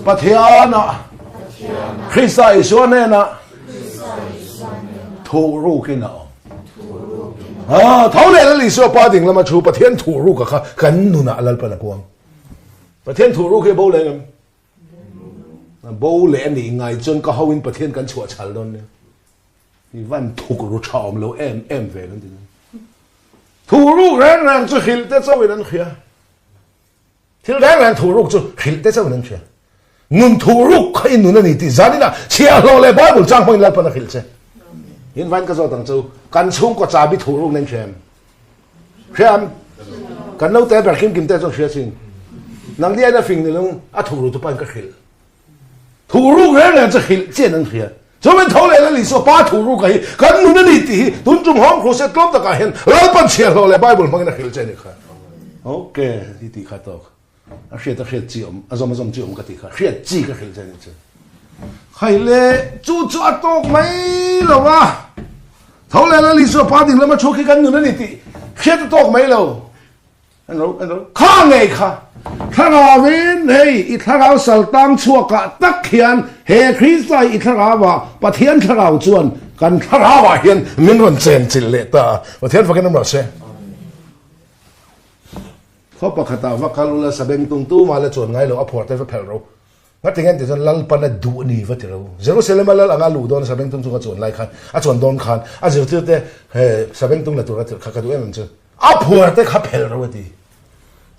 pathiana Krista Isu ne na thu ru ke na thau le la li so pa ding lama chu pathian thu ru ka kha kan nu na lal pa na kuang pathian thu ru ke bo le ngam bo le ni ngai chon ka hawin pathian kan chua chal don ne ni van thu ru chaom lo em ve nan din thu ru rang chu khil te chaw nan khia thil rang thu ru chu khil te chaw nan khia nun thu ru khai nun ni ti zanina chia lo le bible chang point lal pa na khil che in van ka zo tang chu kan chung ko cha bi thu ru nen chem kham kan lo te ber kim te zo khia sin nang dia na fing ni long a thu ru tu pan ka khil thu ru rang cha khil che nan khia cho men thau le la li so pa thu ru kai kan nun ni ti tun chum hom kho se tlom ta ka hen lal pan chia lo le bible mang na khil che ni kha okay ti kha to a hriat chi a zom chi ka ti kha hriat chi ka khil chen che khai le chu a tok mai lo wa thau le la li so pa ding la ma chu khi kan nu na ni ti hriat tok mai lo an ro kha ngai kha thara win hei I thara sal tam chu ka tak khian he Christai I thara wa pathian thara chuan kan thara wa hian min ron chen chil le ta pathian fakin nam seเขาปกติว่าเขาลุละสเปนตุงตู้มาแล้วจวนไงเราอัพพอร์ตได้เพลเรางั้นถึงงั้นที่จะลัลปันดูนี่ว่าที่เราเจรูซาเล็มมาแล้วงาลูดอนสเปนตุงก็จวนไล่ขันจวนโดนขันเจรูที่เตะสเปนตุงเลยตัวเราขัดดูเองมันจะอัพพอร์ตได้ขับเพลเราดี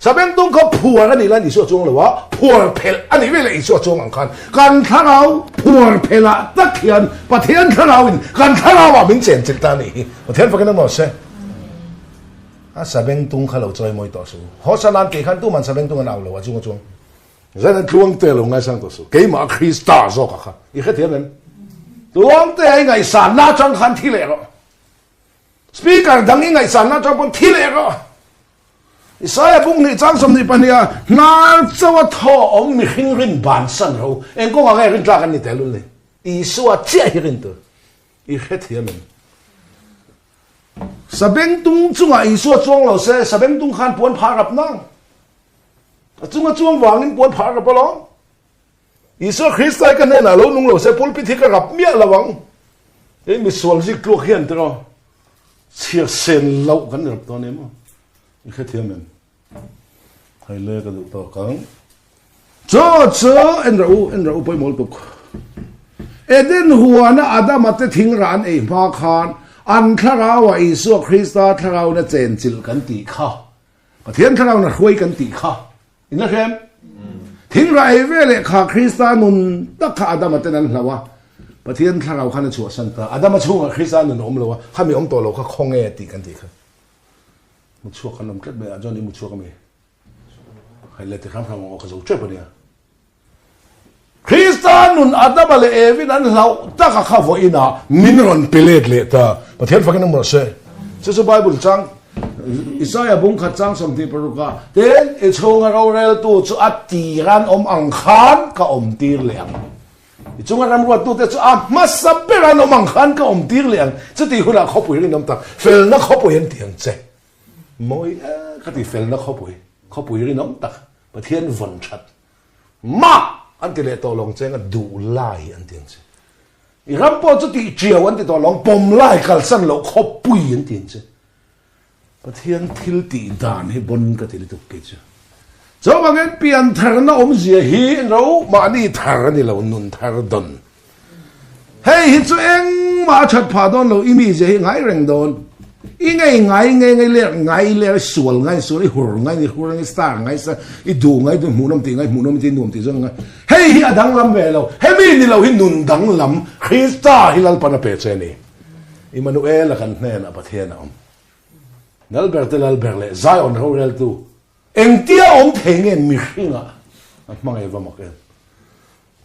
สเปนตุงเขาพัวกันนี่แล้วนี่ส่วนจงเลยว่าพัวเพลอันนี้เวลาอีส่วนจงอังคันการท่าเราพัวเพลตะเคียนประเทศท่าเราการท่าเราว่าเป็นเจนจิตตานี่ประเทศฟังกันหมดใช่สเปนตุงเขาเราใจมวยต่อสู้เพราะฉะนั้นกี่ขันตู้มันสเปนตุงกันเอาเลยว่าจงฉะนั้นทวงเตะลงไงสังต่อสู้กี่มาคริสต์โซกะค่ะอีกแค่เทียนนั้นทวงเตะไงสารน่าจังขันที่เล่ก็สปีกเกอร์ดังยังไงสารน่าจังบนที่เล่ก็อิสราเอลบุ้งนี่จังสมนิปัญญาน่าจะว่าท่ออมมีหิ้งรินบานสันเราเองก็ว่าไงรินตรากันนี่แต่ลุ้นเลยอิสราเจ้าหิ้งรินตัวอีกแค่เทียนนั้นสเปนตุงจุงอิสราจงเราเสสเปนตุงขันปวนพารับนั่งจุงวางนินปวนพารับปลองอิสราคริสต์ไทยกันเนี่ยนะเรานุ่งเราเสพุลพิธีกรับเมียระวังมีส่วนที่กลัวเขียนตัวเชี่ยเซนเล่ากันรับตอนนี้มั้งอีกแค่เทียมมันให้เลิกกันต่อกันเจ้าเอ็นเราไปหมดตุกเอ็ดนหัวนะอาดามัตทิ้งร้านเองมาคานอันถ้าเราว่าอิสราคริสต์ถ้าเราเนี่ยเจนจิลกันตีข้าประเทศถ้าเราเนี่ยคุยกันตีข้าอินนะเข้มทิ้งไรเวลข้าคริสต์นุนตักข้าอาดามัตนั้นละวะประเทศถ้าเราขันชัวสันตาอาดามัตชัวคริสต์นุนอมละวะข้ามีอมตัวเราข้าคงเอตีกันตีข้ามุชัวขนมเกล็ดเบอร์จอนี่มุชัวก็มีให้เล็ดที่ข้ามพระมงคลจะเจ็บปะเนี่ยคริสต์นุนอาดามัตเอวินันเราตักข้าว่าอินามินรอนเปเลตเลตาประเทศฟังกันหมดเลยจะไบเบิลจังอิสราเอลบุ้งขัดจังสมทีปรุกาเด่นชงเราเรลตัวจะอัดตีกันอังคารก็ตีเหลียงจงเราตัวจะมาสับเปรันอังคารก็ตีเหลียงจะตีคนละเขาปุยรินน้ำตาเฟลนักเขาปุยเห็นเตียงเจมวยก็ตีเฟลนักเขาปุยรินน้ำตาประเทศวันชัดมาอันที่เลตัวลงเจงดูไล่อันเตียงเจอีกคำพูดจะตีเจียวอันที่ตัวลงปมไล่กันสั้นเราเขาปุยอันเตียงเจประเทศทิลตีดานให้บนก็ที่ตุกกิจจะว่างั้นเปลี่ยนทางน่ะอมเสียฮีเรามานี่ทางนี่เรานุนทางดนเฮ้ยฮิตตัวเองมาชัดผ่าดนเราอีมีเสียง่ายแรงดนอีง่ายเลี้ยสวนง่ายสวนอีหัวง่ายสตาร์ง่ายซะอีดูง่ายตัวหมูน้ำตีง่ายหมูน้ำตีนุ่มตีจังง่ายเฮ้ยฮิดังลำเวเราเฮ้ยมีนี่เราฮินุนดังลำคริสต์ฮิลัลปานาเปเจนี่อิมานูเอลกันแน่นะประเทศน่ะนัลเบอร์เลยไซออนเขาเรลตูเอ็งเตี้ยอมเทงเงินมีขึ้นอ่ะมังเอวมักเอง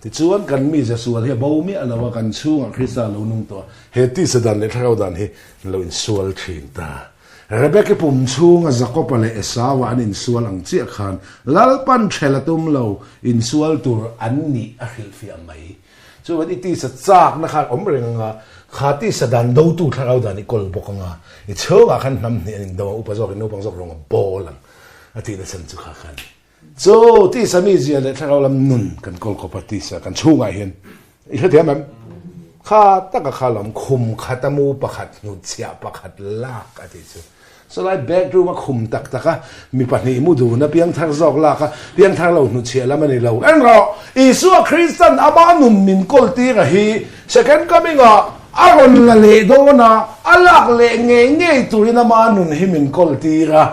thì chuan kan mi sual he bo mi anawa kan chunga Krista lo nung to he ti sadan le thau dan he lo in sual thin ta Rebecca pum chunga Jacob le Esawa an in sual ang chi khan lalpan thelatum lo in sual tur anni a khil fi amai chuan iti sa chak na kha omrenga khati sadan do tu thau dan i kol bokanga i chunga khan nam ni in do upazok no pangzok rong bolang ati na san chu kha khan so ti sami zia le thau lam nun kan kol ko patisa kan chunga hian I hetiam am kha taka khalam khum khatamu pakhat nu chia pakhat lak ati chu so lai bedroom a khum tak taka mi pahni mu du na piang thar zok la ka piang thar lo nu chia lamani lo en ro Isu Christian aba nun min kol ti ra hi second coming a aron la le do na alak le nge turina ma nun hi min kol ti ra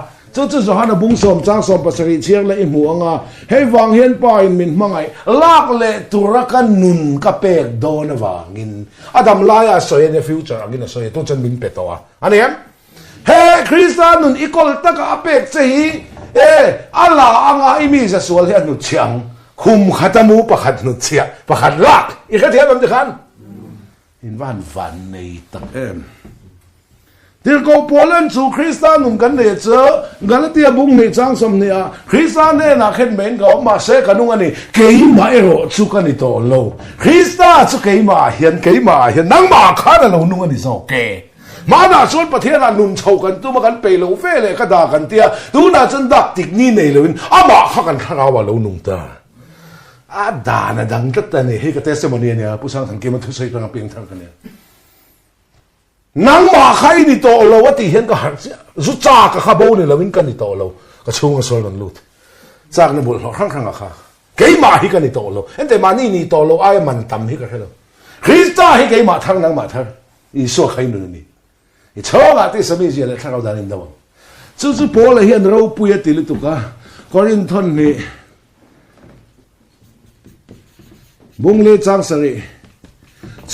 chu Johanna bung som chang som pasari chiang la imu anga hei wang hian pa in min mangai lak le turakan nun ka pek do na wangin adam laya so in the future agin so to chan min petoa aniam he Krista nun ikol taka apek che hi ala anga imi za sual hian nu chiang khum khatamu pakhat nu chia pakhat lak I kha thiam am khan in van nei tak Dir ko Poland chu Krista nun kan le che Galatia bung ni chang som ni a Krista ne na khen men go ma se kanung ani keima ero chu kan ni to lo Krista chu keima hian nang ma kha na lo nung ani so ke ma na sol pathian an nun chau kan tu ma kan pe lo fe le ka da kan tia tu na chan dak tik ni nei lo in ama kha kan thanga wa lo nung ta a da na dang tat ta ni he ka testimony ni a pusang thang ke ma thu sei ka ping thang kan nang ma khai ni to lo ati hian ka har zu cha ka kha bo ni lo in kan ni to lo ka chunga sol kan lut chak na bul khang khang kha ke ma hi kan ni to lo ente ma ni to lo ai man tam hi ka helo Krista hi ke ma thang nang ma thar I so khai nu ni I chonga ti sami ji le thang da nin da chu Paul hian ro pu ya ti lu tu ka Corinthon ni bung le chang sari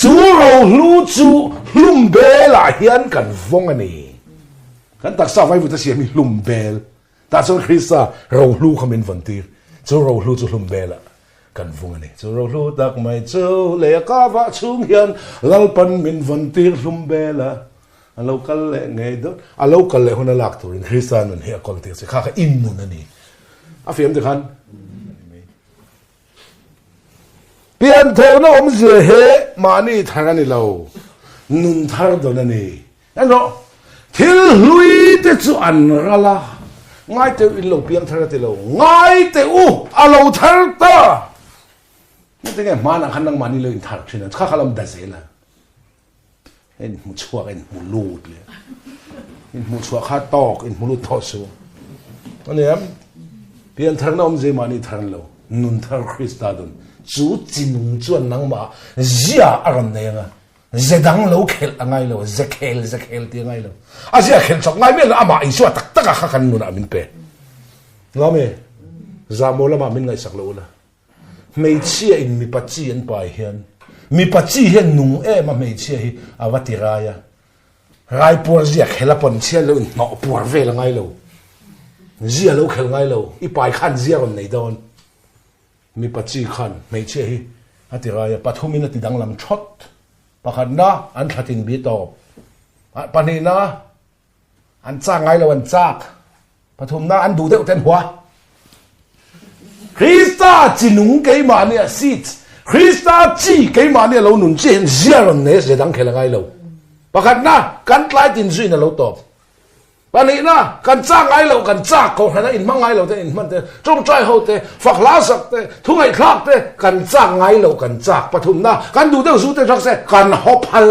chu ro lu chu lumbela hian kan vong ani kan tak sa vai vu ta siam mi lumbel ta chon Krista ro lu khamin vantir chu ro lu chu lumbela kan vong ani chu ro lu tak mai chu le ka va chung hian lalpan min vantir lumbela a local le ngai do a local le hona lak turin Krista nun he kol ti se kha in nun ani a fiam de khan pian theo no om je he mani thangani lo nun thar do na ni ano thil lui te chu an rala ngai te in lo piang thar te lo ngai te u a lo thar ta ni te nge mana khan nang mani lo in thar thina kha khalam da zela en mu chua en mu lut le in mu chua kha tok in mu lut tho su ani am pian thar na om je mani thar lo nun thar Krista don chu chin chuan nang ma zia aram ne nga zedang lo khel angai lo zekhel ti ngai lo azia khel chok ngai me la ama I so tak tak kha kan nu na min pe ngame zamola ma min ngai sak lo la mei chia in mi pachi en pai hian mi pachi hian nung ma mei chia hi awatiraya rai por zia khela pon chia lo no por ve la ngai lo zia lo khel ngai lo I pai khan zia ron nei don mi pachi khan mei chia hi atiraya pathumina ti dang lam thot pakhat na an thatin bi to pani na an cha ngai lo an chak pathum na an du de ten hwa Krista chinung ke ma ni sit Krista chi ke ma ni lo nun chen ziaron ne se dang khela ngai lo pakhat na kan tlai tin zui na lo to pani na kan cha ngai lo kan chak ko hana in mangai lo te in man te trong trai ho te fak la sak te thungai khak te kan cha ngai lo kan chak pathum na kan du de su te thak se kan hop hal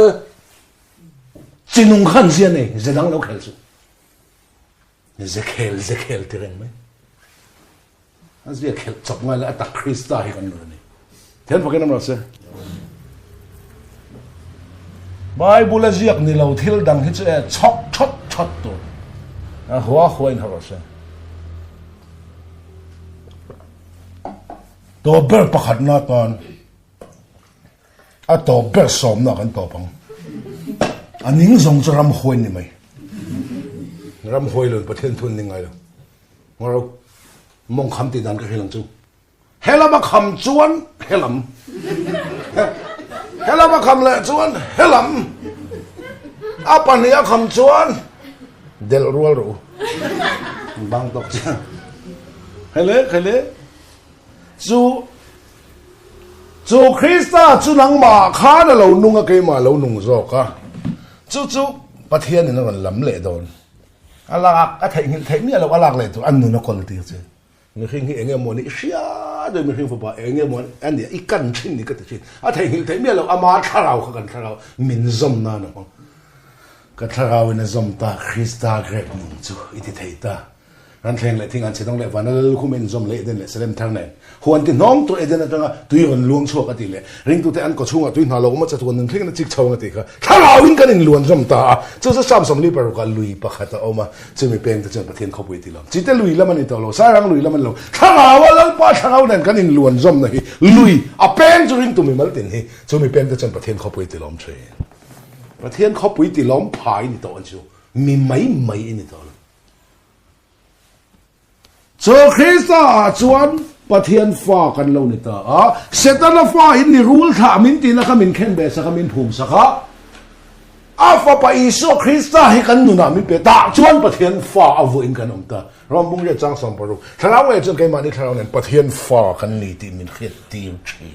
chinung khan sia ne zedang lo khel su zekhel ti reng me azia khel chop ngai la ta Krista hi kan ni then pakai nam se Bible aziak ni lo thil dang hi che chok chot to a hua in harose to ber pakhat na ton a to ber som na kan to pang aning zong charam hoi ni mai ram hoi lo pathen thun ni ngai lo ngoro mong kham ti dan ka helang chu helama kham chuan helam helama kham le chuan helam apania kham chuan del rual ru bang tok cha hele chu Krista chu nang ma kha na lo nunga ke ma lo nung zo ka chu pathian ni na lam le don alak a thai mi lo alak le tu an nu na quality che mi khing hi enge mo ni sia de mi khing fa enge mo an ni ikan chin ni ka te chin a thai mi lo ama tharau kha kan tharau min zom na no ka tharau na zom ta Krista grep mung chu iti thei ta an thleng le thing an chedong le van al khu men zom le den le selem thang nen huan ti nong tu eden atanga tuiron luang chok ati le ring tu te an ko chunga tuin na lo ma cha tu nen thing na chik chawng ati kha tharau in kan in luan zom ta chu sam som li per ka lui pa khata oma chumi peng ta chen pathian khopui ti lam chi te lui lam ani to lo sarang lui lam an lo tharau al pa tharau nen kan in luan zom na hi lui a peng chu ring tu mi mal tin hi chumi peng ta chen pathian khopui ti lam che pathian khopui ti lam phai ni to an chu mi mai ni to so Krista chuan pathian fa kan lo ni ta setana fa in ni rule tha min ti na ka min khen be sa ka min phum sa kha a fa pa iso Krista hi kan nu na mi pe ta chuan pathian fa avu in kan om ta rom bung le chang som paru thalaw e chu ke ma ni thalaw nen pathian fa kan ni ti min khet ti chi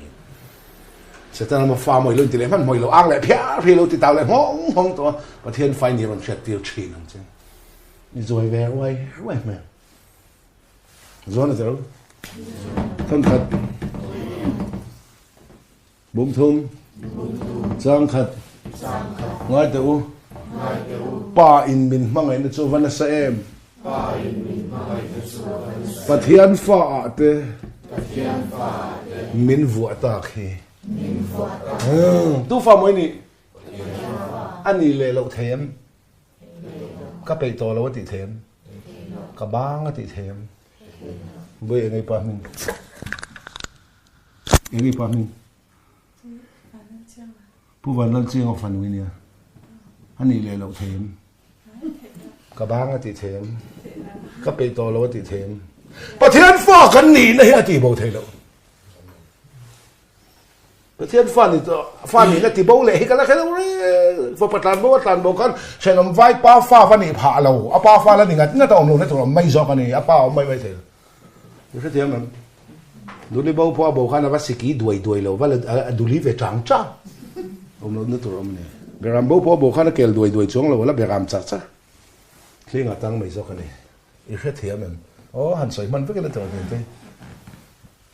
setana ma fa moi lo ti le man moi lo ang le phia lo ti taw le hong to pathian fa ni ron khet ti chi nam chen ni zoi ve wai man Zona zero. Thân thật. Bùm thum. Giang thật. Ngay tử. Pa in min mang ai na chu van sa em. Pathian fa te. Min vua ta khi. Tu fa moi ni. Ani le lo them. Ka pe to lo ti them. Ka bang ti them. Bây giờ ngay pa mình pu van lal chiang of fan winia ani le lo them ka bang ati them ka pe to lo ati them pathian fa kan ni na hi ati bo thei lo pathian fa ni na ti bo le hi ka la khelo ri fa patlan bo kan chenom vai pa fa ni pha lo a pa fa la ni nga ta om lo na to mai zo ka ni a pa om mai thei như thế mà đối với bầu khăn là bác sĩ kỹ đuổi lâu và là đuổi về trắng trắng ông nó tụi ông này về làm bầu khăn là kêu đuổi xuống lâu là về làm chặt chặt khi ngã tăng mấy số cái này như thế mà hẳn sợi mình với cái này thôi thế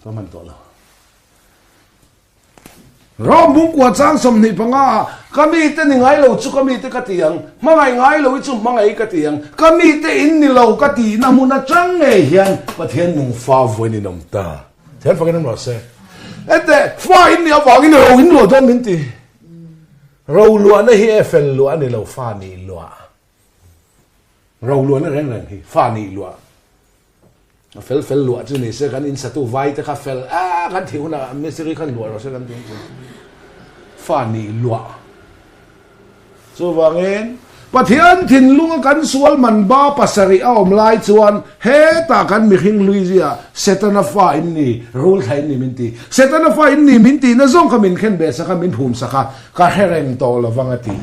có mình tội rồi rom bung qua trang som ni panga kami te ni ngai lo chu kami te katiang mangai lo chu mangai katiang kami te in ni lo kati na muna chang nge hian pathian nung fa voi ni nom ta thian fa kan ma se ete fa in ni awang in ro in lo don min ti ro lu na hi fel lu ani lo fa ni lo ro lu na reng hi fa ni lo fel lu chu ni se kan in sa tu vai te kha fel kan thiu na mesri kan lu ro se kan ding fa ni lu so wangin pathian thin lunga kan sual man ba pasari om lai chuan he ta kan mi hing luizia setana fa in ni rule thai ni minti setana fa in ni minti na zong ka min khen be sa ka min phum sa ka hereng to la wangati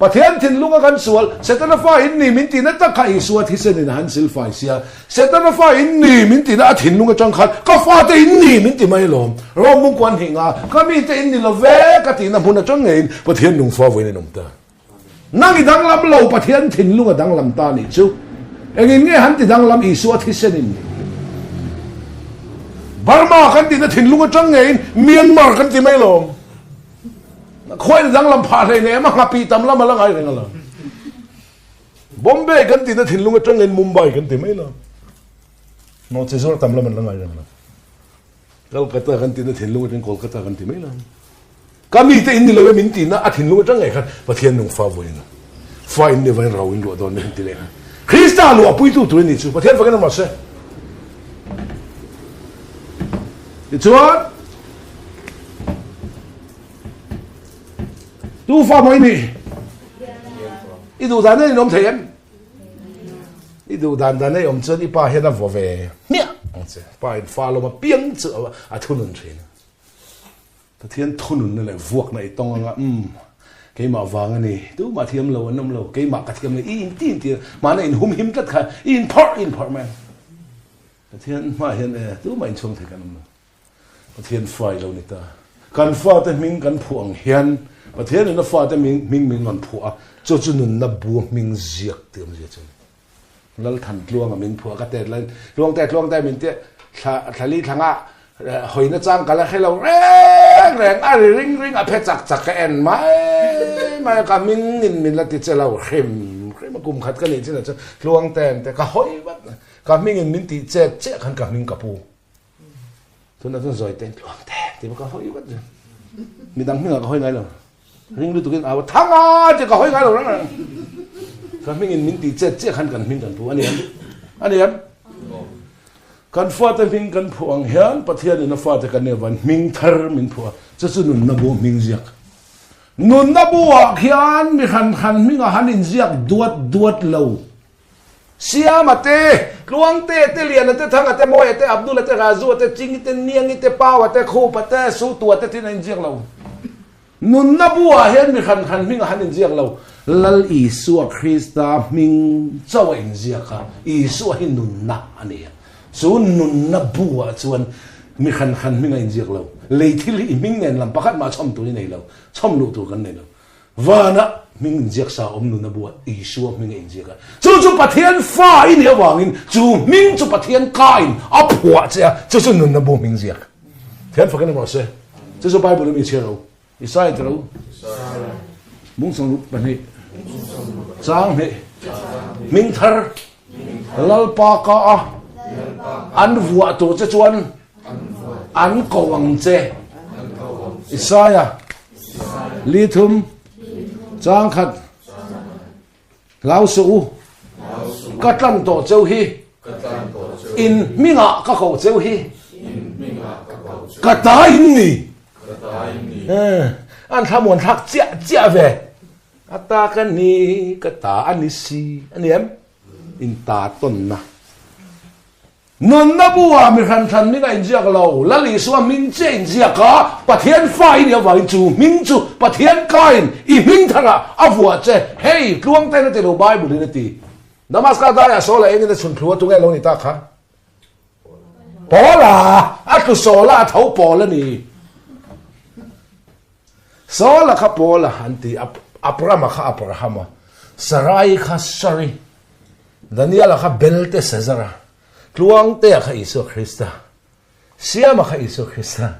pathian thin lunga kan sual setana fa in ni minti na ta kai suat hi sen in han sil fa sia setana fa in ni minti na thin lunga chang khat ka fa te in ni minti mai lom rom mung kwan hinga ka mi te in ni lo ve ka ti na buna chang ngein pathian nung fa voi ni nom ta nang i dang lam lo pathian thin lunga dang lam ta ni chu engin nge han ti dang lam i suat hi sen in Burma kan ti na thin lunga chang ngein Myanmar kan ti mai lom khoi dang lam pha thei ne ma pi tam lam la ngai reng la Bombay kan ti na thin lunga chang ngein Mumbai kan ti mai la no che zor tam lam la ngai reng la Kolkata kan ti na thin lunga chang Kolkata kan ti mai la kami te in ni lo min ti na a thin lunga chang ngai khan pathian nung fa voi na fa in ni vai rau in lo don ni ti le Krista lo apui tu ni chu pathian fa kan ma se ti chuan tu fa moi ni idu dan nei nom them idu dan nei om chen i pa he na vo ve mia chứ phải follow mà biến chữa à thu nôn chuyện ta thiên thu nôn này vuộc này tông ngã cái mà vàng anh này tú mà thiêm lâu năm lâu cái mà cái thiêm này in tin tiền mà này hum him tất cả in part man ta thiên mà hiện này tú mà in chung thì cái năm ta thiên phải lâu này ta cần pha ta mình cần phuang hiền ta thiên nó pha ta mình còn phua cho nôn nó buông mình giặc tiệm gì chứแล้วทันล่วงมินผัวก็เตะเลยล่วงแต่มินเตะทะลีทางอ่ะหอยน่ะจ้างกันแล้วให้เราแรงอะไรริงอ่ะเพชรจักแอนไม่ก็มินละติดใจเราเข้มมากุมขัดกันนี่ที่ไหนจะล่วงแต่ก็หอยวัดก็มินติเจ๊ขันกับมินกับปูทุนนั้นทุนซอยเต้นล่วงแต่ที่มันก็หอยวัดมีดังมินก็หอยไงหรอริงดูตัวกินเอาทางอ่ะจะก็หอยไงหรอก็มินติเจ๊ขันกันมินกันปูอันนี้กันฟ้าแต่มินกันพวงเฮียนประเทศนี้ฟ้าแต่กันเนี่ยวันมิงทาร์มินพัวจะสุนุนนับมิงเจียกนุนนับวัวเฮียนมีขันมิงหันอินเจียกดวดเลวเสียมาเตะลวงเตะเลียนเตะทั้งเตะโมยเตะอับดุลเตะราจูเตะจิงเตะเนียงเตะป้าวเตะคูปเตะสู้ตัวเตะที่นั่นเจียกเลวนุนนับวัวเฮียนมีขันมิงหันอินเจียกเลวลัลอีสัวคริสต์มิงเจ้าอินเจียกอีสัวหินุนนับอันนี้ส่วนนุนนับบัวส่วนมีขันมิงอินเจียกเราเลยที่ลิมิงเนี่ยลำพักมาชมตัวนี้ในเราชมลูกตัวกันในเราว่านะมิงอินเจียกสาวนุนนับบัวอีสัวมิงอินเจียกจู่ประเทศฟ้าอินเดียวางอินจู่มิงจู่ประเทศกาอินอับหัวเจ้าจู่นุนนับบัวมิงเจียกเทียนฟังกันมาเสียจู่ไบเบิลมีเชื่อเราอิสราเอลเรามุงสรุปบันนี้จางนี้มิงทาร์ลัลปากาอันวัวตัวจะชวนอันกวังเจอิสายาลีทุมจางขัดลาวสูกัดลันโตเจ้าฮีอินมิงะก็เขาเจ้าฮีกัดตายนี่อันทำมวนทักเจ้าเวอัตตากันนี่กัดตาอันนี้สิอันนี้อินตาต้นนะนุนนับว่ามีขันมิงอินเจียกเราและลิสว่ามิงเจอินเจียกะประเทศไฟเนี่ยว่าอินจูมิงจูประเทศกาอินอีมิงทาระอวัวเจเฮ้ยกลวงแต่ในเตลูไบเบิลนี่ตีนามัสการได้อะโซล่าเองนี่ชุนครัวตรงนี้ลงนี่ตาค่ะปอล่ะอัตุโซล่าเท่าปอแล้วนี่โซล่าค่ะปอล่ะฮันตีอับรามาค่ะอับราฮัมสรายค่ะสรีดานิเอลค่ะเบลเตเซซาระกลวงเตะข้าอิสุคริสต์เสียมาข้าอิสุคริสต์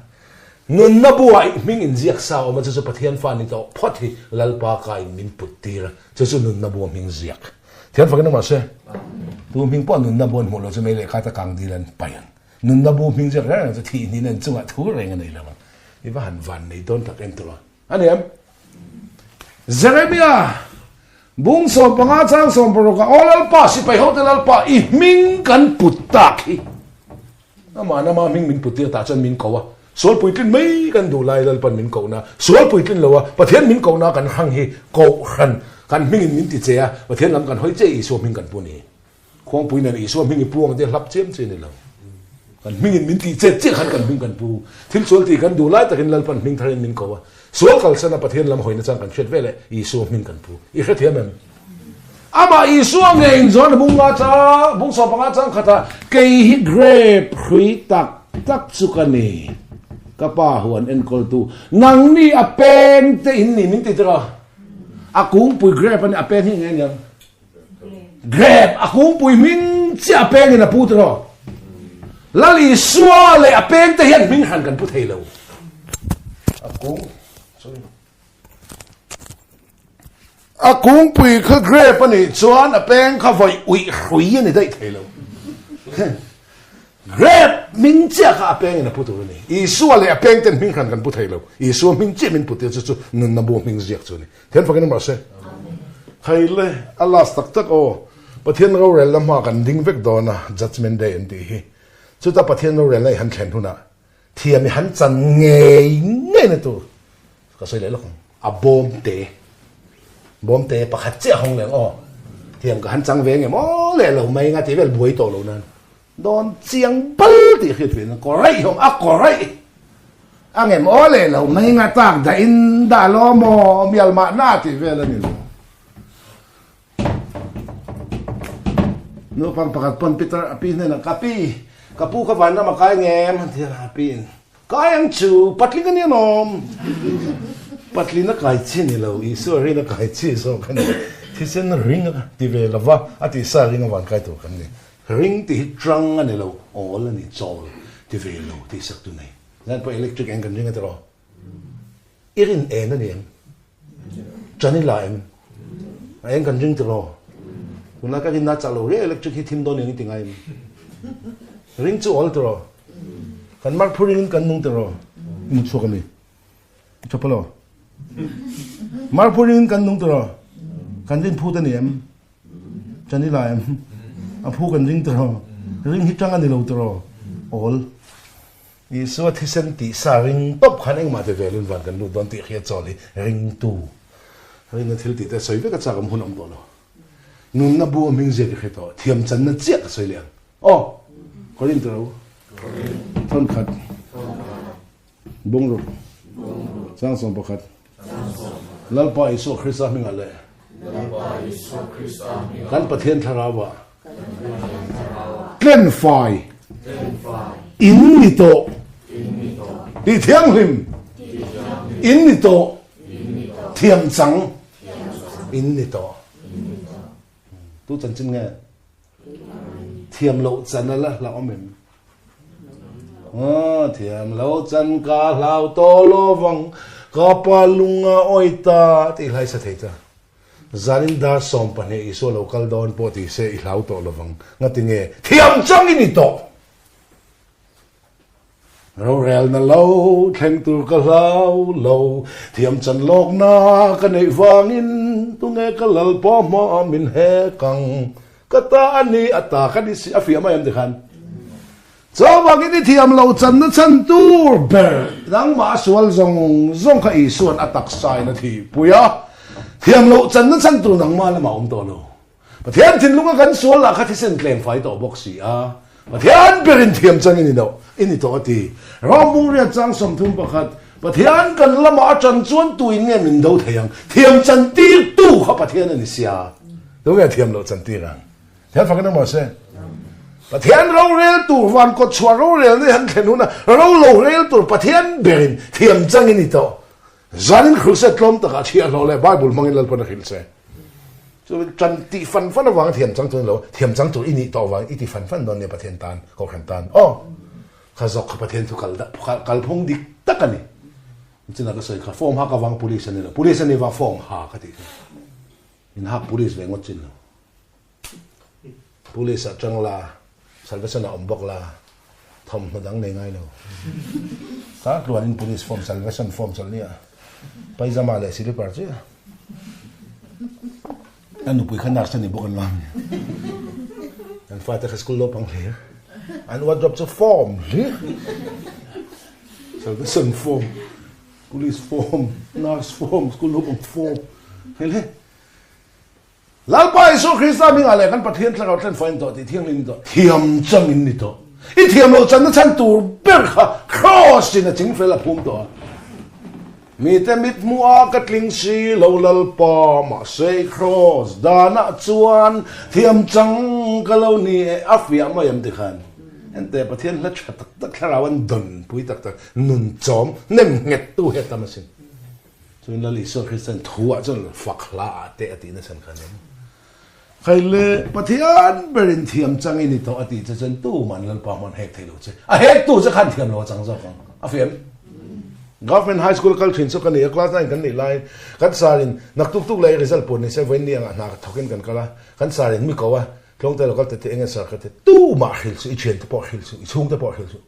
นุนนับว่ามิงอินเจียกสาวมันจะสุปเทียนฟันนี่ต่อพอดีลัลปากายมินปุตตีระจะสุนุนนับว่ามิงเจียกเทียนฟังกันมาเสียตัวมิงป้อนนุนนับว่าหมดเราจะไม่เลยข้าตะกังดีเลนไปยังนุนนับว่ามิงเจียกแล้วจะทีนี้นั่นจังหวะทุเรงกันเลยละมั้งนี่ว่าหันวันในต้นตะเกันตัวอันนี้เจเรมียาบุงสมปังอาจารย์สมปรกะโอลัลปาสิไปโฮเทลลัลปาอีมิงกันปุตตาคีน้ำมามิงปุตตีตาจันมิงเขาวะสวนปุยกินไม่กันดูไล่ลัลปันมิงเขานะสวนปุยกินเลวะประเทศมิงเขานะกันหังฮีเขากันมิงมิงติเจียประเทศลำกันห้อยเจอีสวนมิงกันปุนีควงปุยนั่นอีสวนมิงอีพวงเดียรับเจียมเจนี่เรากันมิงติเจขันกันมิงกันปูทิ้งสวนตีกันดูไล่แต่กันลัลปันมิงทะเลมิงเขาวะสวนกัลสนาประเทศลำหอยนั่นจังกันเช็ดเวลอีสวนมิงกันปูอีกแค่เทียมมันอามาอีสวงเองจอนบุงอาจาบุงสอบปังอาจารย์ขตาเกยเกรบหุยตักสุกันนี่กป้าหวนเอ็นกอลตูนังนี่อเป็นเตอินนี่มินติดรออากุงปุยเกรบมันอเป็นที่ไงยังเกรบอากุงปุยมินจะอเป็นนี่นะพูดรอแล้วอีสวงเลยอเป็นเตยันมินหันกันพูดให้เราอากุงอากุงปุยคือเกรปนี่จวนอเป็นข้าไฟอุยหุยนี่ได้เท่าเกรปมิงเจ้าข้าเป็นนี่พูดตัวนี้อีสัวเลยอเป็นเต็มมิงขันกันพูดเท่าอีสัวมิงเจ้ามิงพูดเท่าจู่ๆนุนนับมิงเจียกจู่นี่เทียนฟังกันมาเสียใครเลยอัลลอฮ์สักตักโอประเทศเราเรียนละมากันดิ้งเวกโดนะ judgment day อันที่จู่ๆประเทศเราเรียนอะไรหันแขนทุนน่ะเทียมหันจันเงยนี่ตัวก็ใช่เลยหรอกอับบอมเตบอมเตะปะขัดเจ้าห้องเหลืองอ๋อเทียมกับหันจังเวงไงมอเลยเราไม่งั้นที่เวลบวยโตเรานั่น don chiang bal ti khit vin ko rai hom a ko rai angem ole lo mai nga tak da in da lo mo mial ma na ti vela ni no pang pakat pon Peter api na kapi kapu ka van na makai ngem ti apin kayang chu patli kan yanom patli na kai chi ni lo isu ri na kai chi so kan ti sen ring ti vela va ati sa ring van kai to kan ni ring ti trăng anh lâu, all anh chol, thì về lâu thì sắc tu này, nên phải electric anh cần riêng cái đó, irin anh anh em, cho nên là anh cần riêng cái đó, chúng ta cái gì nát chalo, electric thì thêm đó những tiếng anh, ring chu all đó, cần mark phu ring cần nung đó, một số cái này, chụp lo, mark phu ring cần nung đó, cần riêng phu tên em, cho nên là em. À phu cần ring tro ring hit trăng anh lâu tro all ý số thì sen tí sa ring top khăn anh mà để về lên vạn cần luôn đón tiệc hiện cho đi ring tu ring nó thiếu tí ta sấy với cái sao cũng hôn ông đó lo nun na bu mình dễ cái đó thiềm chân nó chết sấy liền oh có ring tro thân khát bông rồi sang sông bạc khát lal pa iso Christa mình à lệ kan pathian tharawa Glen phai in nito đi thiang him in nito thiam chang in nito tu chân chân nghe thiam lộ chân là ông mình thiam lộ chân cả lao to lo vong cả pa lunga oita thì lại sẽ thấy ta zanin dar som pane iso local don poti se ilau to lovang ngatinge thiam chang ini to ro rel na lo theng tur ka lau lo thiam chan lok na ka nei wangin tu nge ka lal po ma min he kang kata ani ata ka di si afia ma yam de khan so ba ki thiam lo chan na chan tur ber dang ma sual zong kha isuan atak sai na thi puya thiam lộ chân nó chân tu nang ma là mà ông to lo, và thiam tin lúc cái số là các thí sinh claim phải tổ bốc xì à, và thiam berin thiam chân ini to thì, ram bung riết trang sum thum bạc và thiam cần làm mà chân chuan tu in nghe mình đâu thấy thiam chân ti tu khắp thiam này xia, đâu nghe thiam lộ chân ti rằng, thiam phải cái nào mà xem, và thiam rau rel tu van có chua rau rel này hắn khen huna, rau lẩu rel tu và thiam berin thiam chân ini to. Zanin khulse tlom taka chia lo le Bible mangin lal pana khilse so chan ti fan awang thiam chang tu lo thiam chang tu ini to wang iti fan don ne pathian tan ko khan tan khazok kha pathian tu kal phung dik takani china ka soi kha form ha ka wang police ni wa form ha ka ti in ha police ve ngot chin police a chang la salvation a ombok la thom dang nei ngai lo ka luan in police form salvation form chal nia paijama le slipper chứ anh bùi khăn nạc chân đi bộ con làm anh phải tới school lo bằng lẽ anh wardrobe cho form lẽ salvation form police form nurse form school lo bằng form thế lẽ lal pa iso Christa mình ale kan pathian tla kan fain to ti thiang lim to thiam chang in ni to i thiam lo chan na chan tur ber kha cross in a ching fel a phum to mi te mit mua katling si lo lal pa ma sei cross dana chuan thiam chang ka lo ni afia ma yam ti khan ente pathian la chat tak kharawan don pui tak nun chom nem nget tu he tamasin so in la li so Christian thua chon fakla ate ati na san khan khai le pathian berin thiam chang ini to ati chen tu man lal pa man hek thelo che a hek tu che khan thiam lo chang zo kang a fiam government high school kal thin so kan ni class 9 kan ni lai kan sarin nak tuk tuk lai result pon ni 7 ni anga na thokin kan kala kan sarin mi ko wa long te lokal te enga sa ka te tu ma hil su i chen te po hil su i chung te po hil su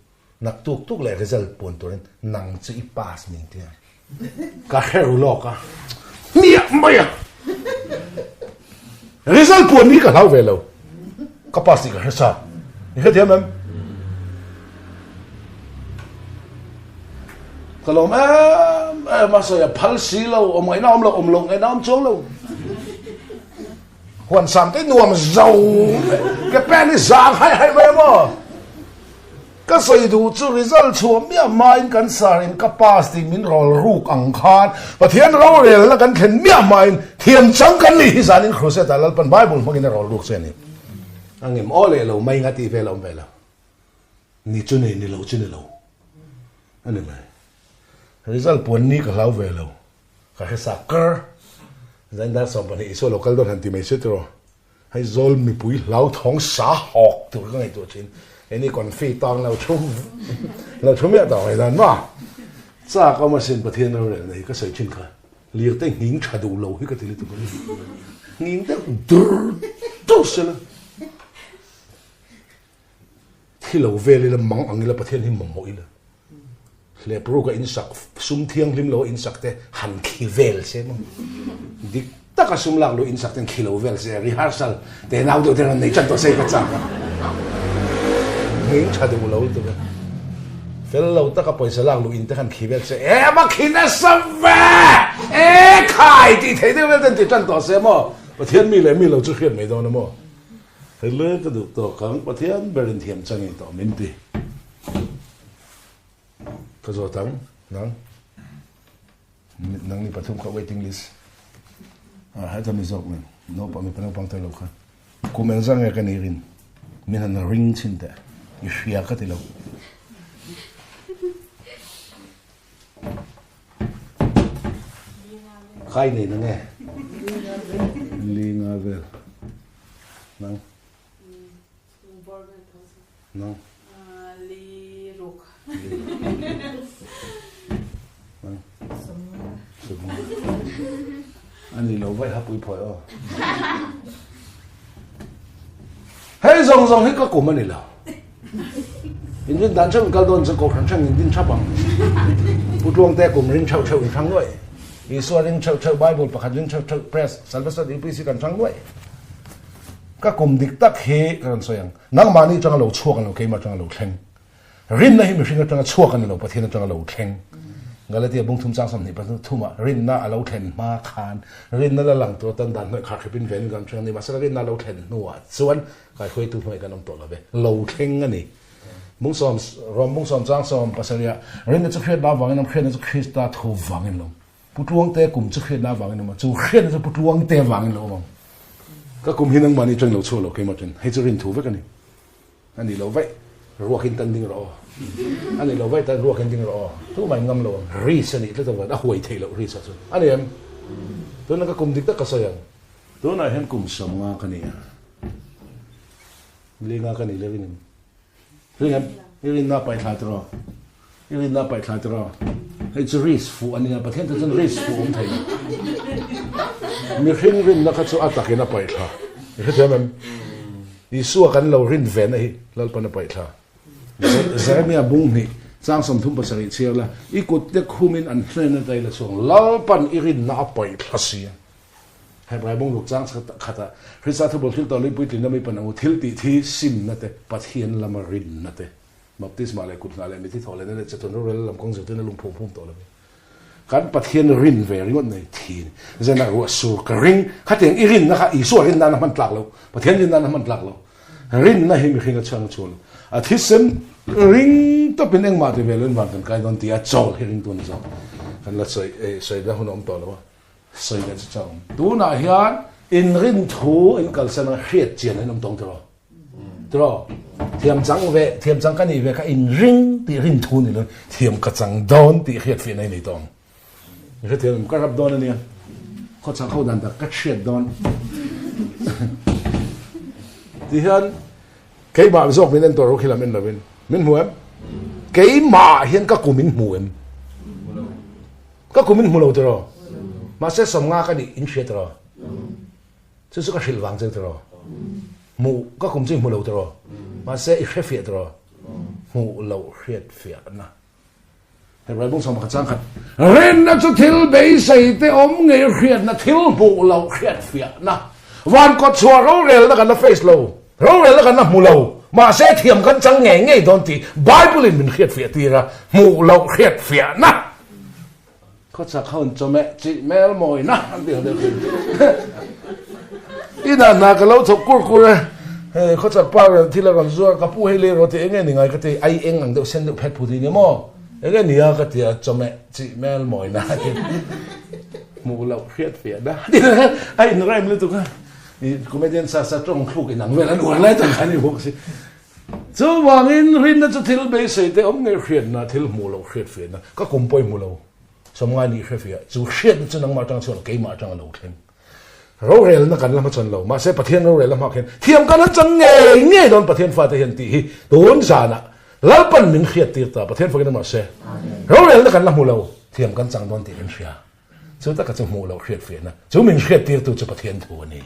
nak tuk tuk lai result pon to nang chi i pass ning te ka heru lo ka mia maya result pon ni ka lau ve lo capacity ka sa ni ka thiam em kalau masa ya phal si lo om ai na om lo om long ai na om chong lo hoàn sản cái nuông dầu cái pen đi giang hay vậy mà cái xây đủ chú result chuột mía mai kan sarin capacity min rol ruk ang khan và thiên rol rel là kan khen mía mai thiên chẳng kan li san in cruset là pan bible mà cái rol ruk sen anh em ole lo mai ngati về lo ni chú này ni lo chú này lo anh em result pon ni ka lau về lo ka soccer dân đã xong phần số local đó thành tìm mấy rồi hay rồi mi bụi lão thong xã học từ cái nàyตัวchínhอันนี้ก่อนฟีตองเราชุ่มเนี่ยต่อไอ้นั่นว่าจ้าก็มาสินประเทศเราเลยนี่ก็ใส่ชิ้นค่ะเลี้ยงแต่หิงชาดูโลให้ก็ทีละตัวนี้หิงแต่ดูเสียละที่เราเวลีละมังอังนี้ละประเทศที่มังหอยละเลยปลูกกับอินสักซุ่มเที่ยงริมเราอินสักแต่หันขี้เวลเสียมั้งดิตะก็ซุ่มหลังเราอินสักแต่ขี้เราเวลเสียรีฮัสซัลแต่น่าดูแต่เราในจันตัวเสียก็จ้าหิงชาดูเราตัวนั้นเฟลเราตะก็ปล่อยสลักเราอินแต่หันขี้เวลเสียมาขี้น่ะสบายขายที่เทได้เวลแต่จันตัวเสียมั้งประเทศมีเลยมีเราจะเขียนไม่ได้นะมั้งเฮ้ยเลยก็ดูตัวครั้งประเทศเบรินเทียมจังไงต่อมินตีก็จะตั้งนังนี่ประทุมเขา waiting list ให้ทำมิจฉาเนี่ยโน้ตมีเป็นปังเตลูกค่ะกูเหมือนจังไงกันนี่รินมีนั่นริงชินแต่อีเฟียก็ติลูกใครนี่นั่งไงลีงาเวลนั่งนั่งลีรุกอันนี้เราไว้ครับปุยพอยอ๋อเฮ้ยส่งให้ก็กลุ่มมันนี่เหรอยินดีดันช่างการโดนสกปรกช่างยินดีชับบังผู้ทวงแต่กลุ่มริงเช่าอีกครั้งด้วยอีส่วนริงเช่าไบเบิลประคันริงเช่าเพรสสัลวัสดีพิสิกันครั้งด้วยก็กลุ่มดิกตักเฮกันส่วนนักมานี่จังเราชั่วกันเราเกี่ยมาจังเราแข่งรินนะที่มีสิ่งจังชั่วกันเราประเทศจังเราแข่งงั้นเลยที่บุ้งทุ่มจ้างสำนีประทุ่มรินน่าเราแข่งมาคานรินนั่นละหลังตัวตันดันหน่อยขาดเป็นแฟนกันช่วงนี้มาสักรินน่าเราแข่งนัวส่วนใครคุยตัวหน่อยกันน้ำตัวเราไปเราแข่งกันนี่บุ้งซ้อมรวมบุ้งซ้อมจ้างซ้อมภาษาเรียรินน่าจะเครียดดาววังน้ำเครียดน่าจะเครียดตาทูวังลงผู้ทวงแต่กลุ่มจะเครียดดาววังลงมาจูเครียดน่าจะผู้ทวงแต่วังลงมั้งก็กลุ่มที่นั่งมานี่จังเราชั่วเราเกี่ยมาจนให้จะรินถูกไว้กันนี่อันนี้เราไว้รัวกินตันดิ้งรออันนี้เราไว้แต่รัวกินดิ้งรอทุกมันงำเรารีสนิทแล้วตัวว่าหวยเทเรารีสสุดอันนี้ตัวนั้นก็กลุ่มดิกตะกษัตริย์ตัวนั้นเห็นกลุ่มสมงากันนี่เลี้ยงกันนี่เลี้ยงนี่เลี้ยงน่าไปทาตรอเลี้ยงน่าไปทาตรอให้จะรีสฟูอันนี้ประเทศจะรีสฟูอันไทยมีเรื่องรินนะครับจะอัตตะกินน่าไปทาเห็นไหมอีสัวกันเรารินเวนไอ้เราปนไปท่าเซเมียบุ้งนี่สร้างสมทุนภาษาเชียวละอีกุดเด็กคุมินอันเทรนได้ละส่งเราปันอีรินน่าไปทัศยให้ไปบุ้งลูกจ้างขัดคริสต์ทุบทิลตอนนี้ปุ้ยตินไม่ปนเอาทิลติที่ซิมนั่นเตปัทเฮียนละมารินนั่นเตบัพติสมาเลยกุดนาเลยไม่ที่ถอดเลยนั่นจะตัวนู้นเลยลำคงจะตัวนั้นลุงพุ่มตัวเลยการปัทเฮียนรินเวริวันในทีนจะน่ารัวสูกริงขัดอย่างอีรินนะคะอีสัวรินนั่นมันตลักเราปัทเฮียนรินนั่นมันตลักเรารินน่ะเห็นมีใครก็ช่างชวนอาทิตย์เซนริงตัวเป็นเองมาที่เวลนวันกันใครโดนตีอาจอลเฮริงตัวนี้จ้ะกันละใส่ได้หุ่นอมตัวแล้วว่าใส่กันจะจ้องตัวน่ะเฮียนอินรินทูอินกัลเซนเฮียเจียนให้น้ำตรงตัวเทียมจังกันนี่เวก็อินริงตีรินทูนี่เลยเทียมกระจังโดนตีเฮียฟีนในตรงนี่เทียมก็รับโดนนี่เขาจะเข้าดันแต่ก็เชียดโดนที่เห็นเกี่ยมาไม่ชอบมินตัวเราคิดละมินละมินหัวเกี่ยมาเห็นก็กูมินหัวก็กูมินหัวเราตัวมาเสสมงากันดิอินเชียตัวซึ่งก็ชิลวังตัวหมู่ก็คุมจิ้งหัวเราตัวมาเสอีเชียตัวหัวเราเชียเฟียนะเห็นไรบุ้งสมขัดจังขัดเรนน่ะจะทิลเบย์ใส่แต่อมเงยเชียนะทิลหัวเราเชียเฟียนะวันก็ชัวเราเรียนแล้วกันนะเฟซเราเรียนแล้วกันนะหมู่เรามาเสียเทียมกันจังไงโดนตีไบเบิลมันเครียดเฟียตีระหมู่เราเครียดเฟียนะเขาจะเข้าจะแม่จิแม่ละมอยนะเดี๋ยว ina na ka lo thok kurเขาจะป้าที่เรากำลังจะกับผู้ให้เลี้ยงเราที่เองนี่ไงก็ที่ไอเองหลังเดียวเส้นเดียวเพชรผู้ที่เนี่ยมั้งเองนี่ก็ที่จะแม่จีแม่หมอยนะมูเราเครียดเสียนะไอ้หนูไรไม่รู้ตัวกันนี่กูไม่ได้ซาตรงคลุกไอ้หนังเวลาหนูอะไรต่างกันนี่พวกสิจะวางอินรินน่าจะทิลเบสแต่อมเงยเครียดนะทิลมูเราเครียดเสียนะก็กุมปอยมูเราสมัยนี้เครียดเสียจูเครียดจะนั่งมาจังส่วนเกยมาจังเราเข่งเราเรียนนักการละมาจนเรามาเสพประเทศเราเรียนละมาเห็นเทียมกันนั้นจังเงี้ยโดนประเทศฟ้าที่เห็นตีโดนจานะแล้วเป็นมิงเขียดตีตาประเทศฟ้ากันมาเสเราเรียนนักการละมูเราเทียมกันจังโดนตีกันเสียจุดตะกัดจมูเราเครียดเฟียนะจุดมิงเขียดตีตัวจะประเทศทัวนี่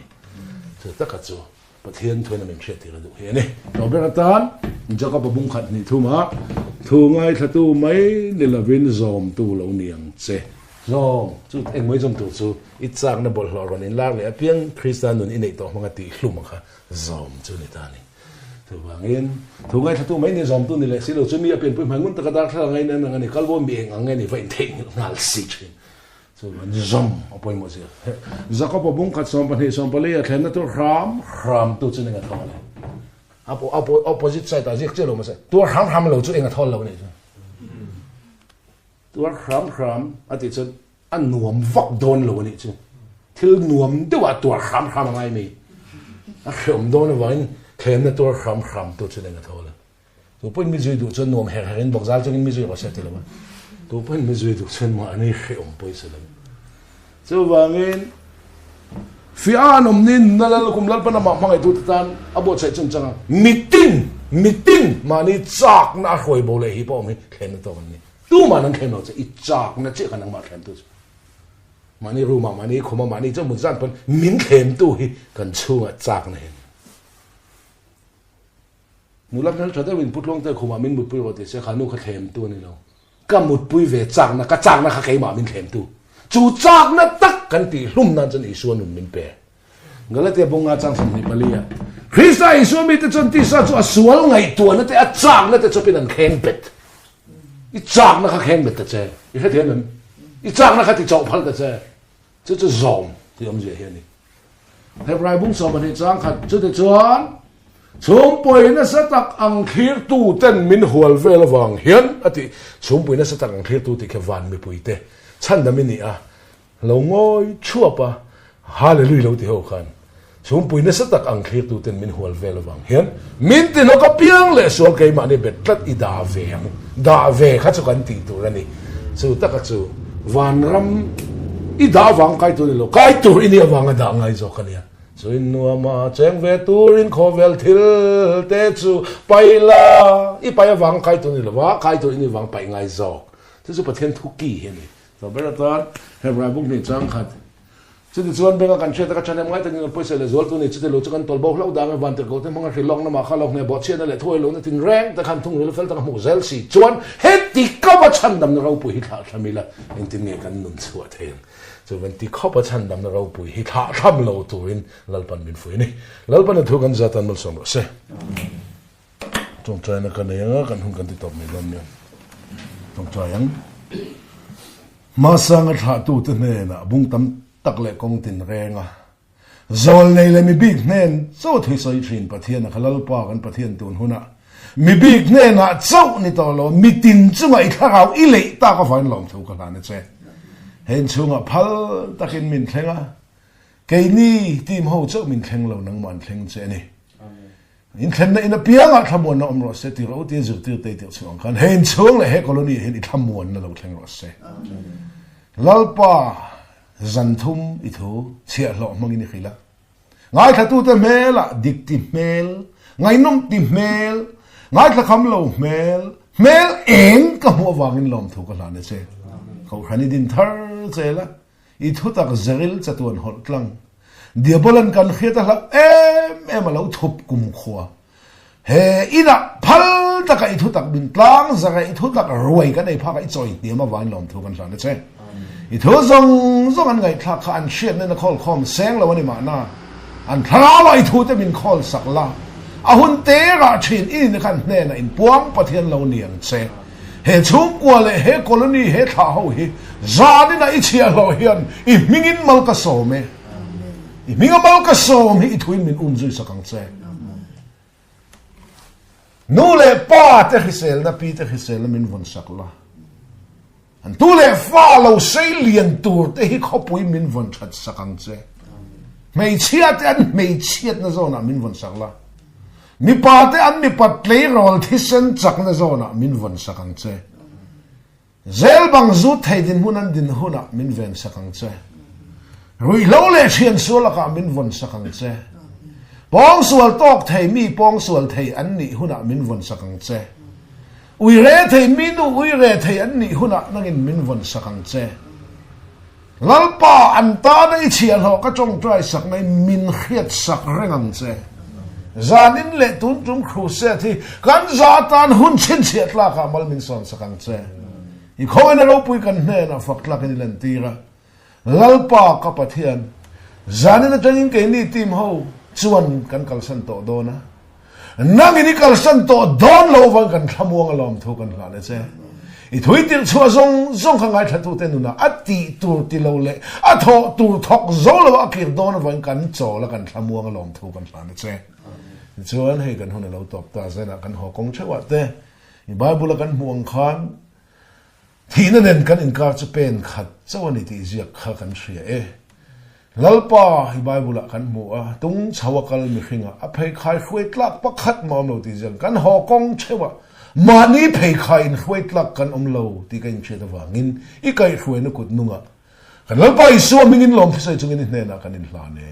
จุดตะกัดจุประเทศทัวนั่นมิงเขียดตีเราดูเห็นนี่เราเป็นอาจารย์จะก็ประบุงขัดนี่ทุ่มฮะทุ่งไงถ้าตู้ไม่เนี่ยละวินซอมตู้เราเนียงเสซอมจุดเอ็งไม่จมตู้จุดอิจฉาในบทหล่อกันนี่ลากเลยเพียงคริสเตียนนุ่นอินเนตอมังกติลุ่มมั้งค่ะซอมจุดนี้ตานี่ถูกว่าเงินถูกไงถ้าตู้ไม่เนี่ยซอมตู้นี่แหละสิเราจะมีเปลี่ยนไปเหมือนกันตะกัดถ้าไงนั่นไงนี่กัลโบมีเองไงนี่ไฟเทงงาลสิชินส่วนซอมเอาไปหมดสิจะก็ประบุงขัดซอมปัญหาซอมไปเลยแค่นั้นตัวรามตู้จุดนี้กันทอเลยopposite side แต่เจ้าเราไม่ใช่ตัวรามเราจุดเองกันทอเราเนี่ยตัวครามอาทิตย์จะอันหนวมฟักโดนเลยวันนี้จูที่หนวมด้วยว่าตัวครามอะไรมีอ่ะเขียมโดนไว้เขียมในตัวครามตัวจะเล่นกันเท่าเลยตัวเพิ่นไม่ช่วยดูจนหนวมแหกบอกจากจนไม่ช่วยก็เสร็จแล้วมั้งตัวเพิ่นไม่ช่วยดูจนว่าอันนี้เขียมไปเสร็จแล้วจะว่าเงินฟิอาหนุ่มนินนั่นแหละคุมลัดปนมาฟังไอ้ตัวตันอาบใส่จนจังมิตินมานี่จากน่าคอยโบเลยฮิปโปมีเขียนในตัวมันนี่ตู้มันนั่งเขียนเอาจะอีจากนั่นเจ้ากันนั่งมาเขียนตัวมันนี่รู้มันนี่ขมมันนี่เจ้ามุนจันเป็นมิ้นเขียนตู้ฮีกันชูงจากนั่นเองมูลักนั้นจะได้วินพุทธลงแต่ขมมิ้นบุตรปุยว่าเดี๋ยวเสียขานุขเขียนตัวนี่เราก็มุดปุยเวจากนั่นก็จากนั่นเขาเขียนมามิ้นเขียนตู้จูจากนั่นตักกันตีลุ่มนั่นจนอีส่วนหนุ่มมิ้นเปย์งั้นแล้วเดี๋ยวบงอาจารย์สมนิปลีอะคริสต์ไอส่วนมีแต่จนที่สัตว์สวลไงตัวนั่นแต่อาจารย์นั่นแต่จะเป็นอันเขียนเป็ดอีจากนักแข่งเบ็ดแต่เจ้อีแค่เทียนนั้นอีจากนักที่เจาะพันแต่เจ้จะซอมที่อมเจียเฮียนี่ให้ปลายบุ้งสอบมันให้จางขัดจุดเดือดร้อนชมป่วยนั่นสตักอังคีร์ตู้เต้นมินหัวเวลวังเฮียนอติชมป่วยนั่นสตักอังคีร์ตู้ที่แค่วันไม่ป่วยเตะฉันดำมินี่อ่ะเราง่อยชั่วปะฮาเลลูยาเราที่หัวกันชมป่วยนั่นสตักอังคีร์ตู้เต้นมินหัวเวลวังเฮียนมินตินก็เพียงเลยส่วนใครมาเนี่ยเบ็ดตัดอีดาเวียงดาเวข้าจะกันตีตัวนี่สู้ตะกัดสู้วันรำอีดาวังใครตัวนี่โลใครตัวอินี่วังด่างไงจอกเนี่ยสู้อินัวมาเจงเวตูรินโคเวลทิลเตจูไปละอีไปวังใครตัวนี่โลว่าใครตัวอินี่วังไปไงจอกที่สุดประเทศทุกี้เห็นไหมต่อไปแล้วตอนเฮบราบุกนี่จังขัดจุดที่ส่วนเป็นการเชื่อตะกัดฉันยังไงแต่เงินไปเสียเลยส่วนตัวนี้จุดที่เราจะกันตอลบอกเราดังวันตะโกนมังกรลองน้ำมาข้าลองเนี่ยบอดเชียนั่นแหละถ้วยลงนั่นถึงแรงแต่คันทุ่งเราเฟลตั้งหมู่เซลซีจวนเฮติข้าวฉันดำเราปุยหิทามีละเอ็นติเงกันนุ่นสวดเองจวนที่ข้าวฉันดำเราปุยหิทาเราตัวอินลัลปันบินฟุยนี่ลัลปันถูกกันจัดอันมัลส่งเสจงใจนักกันยังกันหุ่นกันที่ตบมีลมเนี่ยจงใจยังมาสังกัดตู้ตัวเนี่ยนะบุ้งตั้มตักเล็กกองตินแรงอ่ะจอลเลยมีบิ๊กเน่นโซ่ที่ใส่ชินประเทศนะขลังปากันประเทศตัวหุ่นอ่ะมีบิ๊กเน่นอ่ะเจ้านี่ตัวเรามีตินจุ่มไอ้ข้าวอีเล่ตาก็ฟังลองถูกกันนะเจ้เห็นช่วงอ่ะพัลตะกินมินแข็งอ่ะเกนี่ทีมเขาเจ้ามินแข็งเรานังมันแข็งเจ้นี่อินแข็งในอินเปียงอ่ะทำมวนน้องรถเสตีเราที่จุดที่เตะช่วงกันเห็นช่วงเลยเฮกโคลนีเห็นทำมวนนั่นเราแข็งรถเสลัลปาจันทุมอิทูเชียร์หล่อมังอินขีละง่ายถ้าตัวเตเมล่ะดิกติเมลง่ายน้องติเมลง่ายถ้าคำเราเมลเองก็มัววางอินลมถูกกันแล้วเนี่ยเจ้เขาขันดินทาร์เจ้ละอิทูตักเซริลจะตัวหดลังเดี๋ยวบอลันกันเขียนแต่ละมาเราทุบกุมขวาเฮอินะพัลตะกอิทูตักบินกลางจะกอิทูตักรวยกันในภาคไอจอยเดี๋ยวมาวางอินลมถูกกันแล้วเนี่ยเจ้อีทุซงอันไงทักอันเชียนนั่นนะคอลคอมแสงแล้ววันนี้มาหน้าอันทราไว้ทุจะเป็นคอลสักละอาหุนเตระชินอินขันแน่นะอินปวงประเทศเราเนียงเซเฮชุกวัวเลยเฮโคลนีเฮท้าหูเฮจานี่นะอิเชียเราเฮียนอิมิงินมัลกะโซเม mi nga mal ka som hi thuin min zui sakang che nu le pa te hisel na pi te hisel min von sakla an tu le fa lo sei lian tur te hi khopui min von that sakang che mei chiat an mei chiat na zona min von sakla mi pa te an mi pat play rol thisen chak na zona min von sakang che zel bang zu thai din hunan din huna min ven sakang che rui lo le thian sual ka min von sakang che pong sual tok thai mi pong sual thai an ni huna min von sakang che ui re thai mi nu ui re thai an ni huna nangin min von sakang che lalpa an ta dai chial ho ka chong trai sak ngai min khiat sak rengam che zanin le tun tum khu se thi kan za tan hun chin chiat la ka mal min son sakang che i khoina ro pui kan hne na fak la kan len tira lalpa ka pathian zanin na tangin ke ni tim ho chuan kan kalsan to do na nang ini kalsan to don lo wang kan thamuang alom thu kan la le che i thui tir chua zong khangai thatu te nu na ati tur ti lo le a tho tur thok zo lo akir don wang kan cho la kan thamuang alom thu kan la le che chuan hei kan hona lo top ta zena kan ho kong chewa te i bible kan muang khan thina nen kan inkar che pen khat chawani ti ziak kha kan thria lalpa hi bible kan mu a tung chawakal mi khinga a phei khai khwet lak pakhat ma lo ti jan kan ho kong chewa mani phei khai in khwet lak kan lo ti kan che da wangin i kai khwe na kut nunga kan lalpa i so mingin lom sai chungin ne na kan in hla ne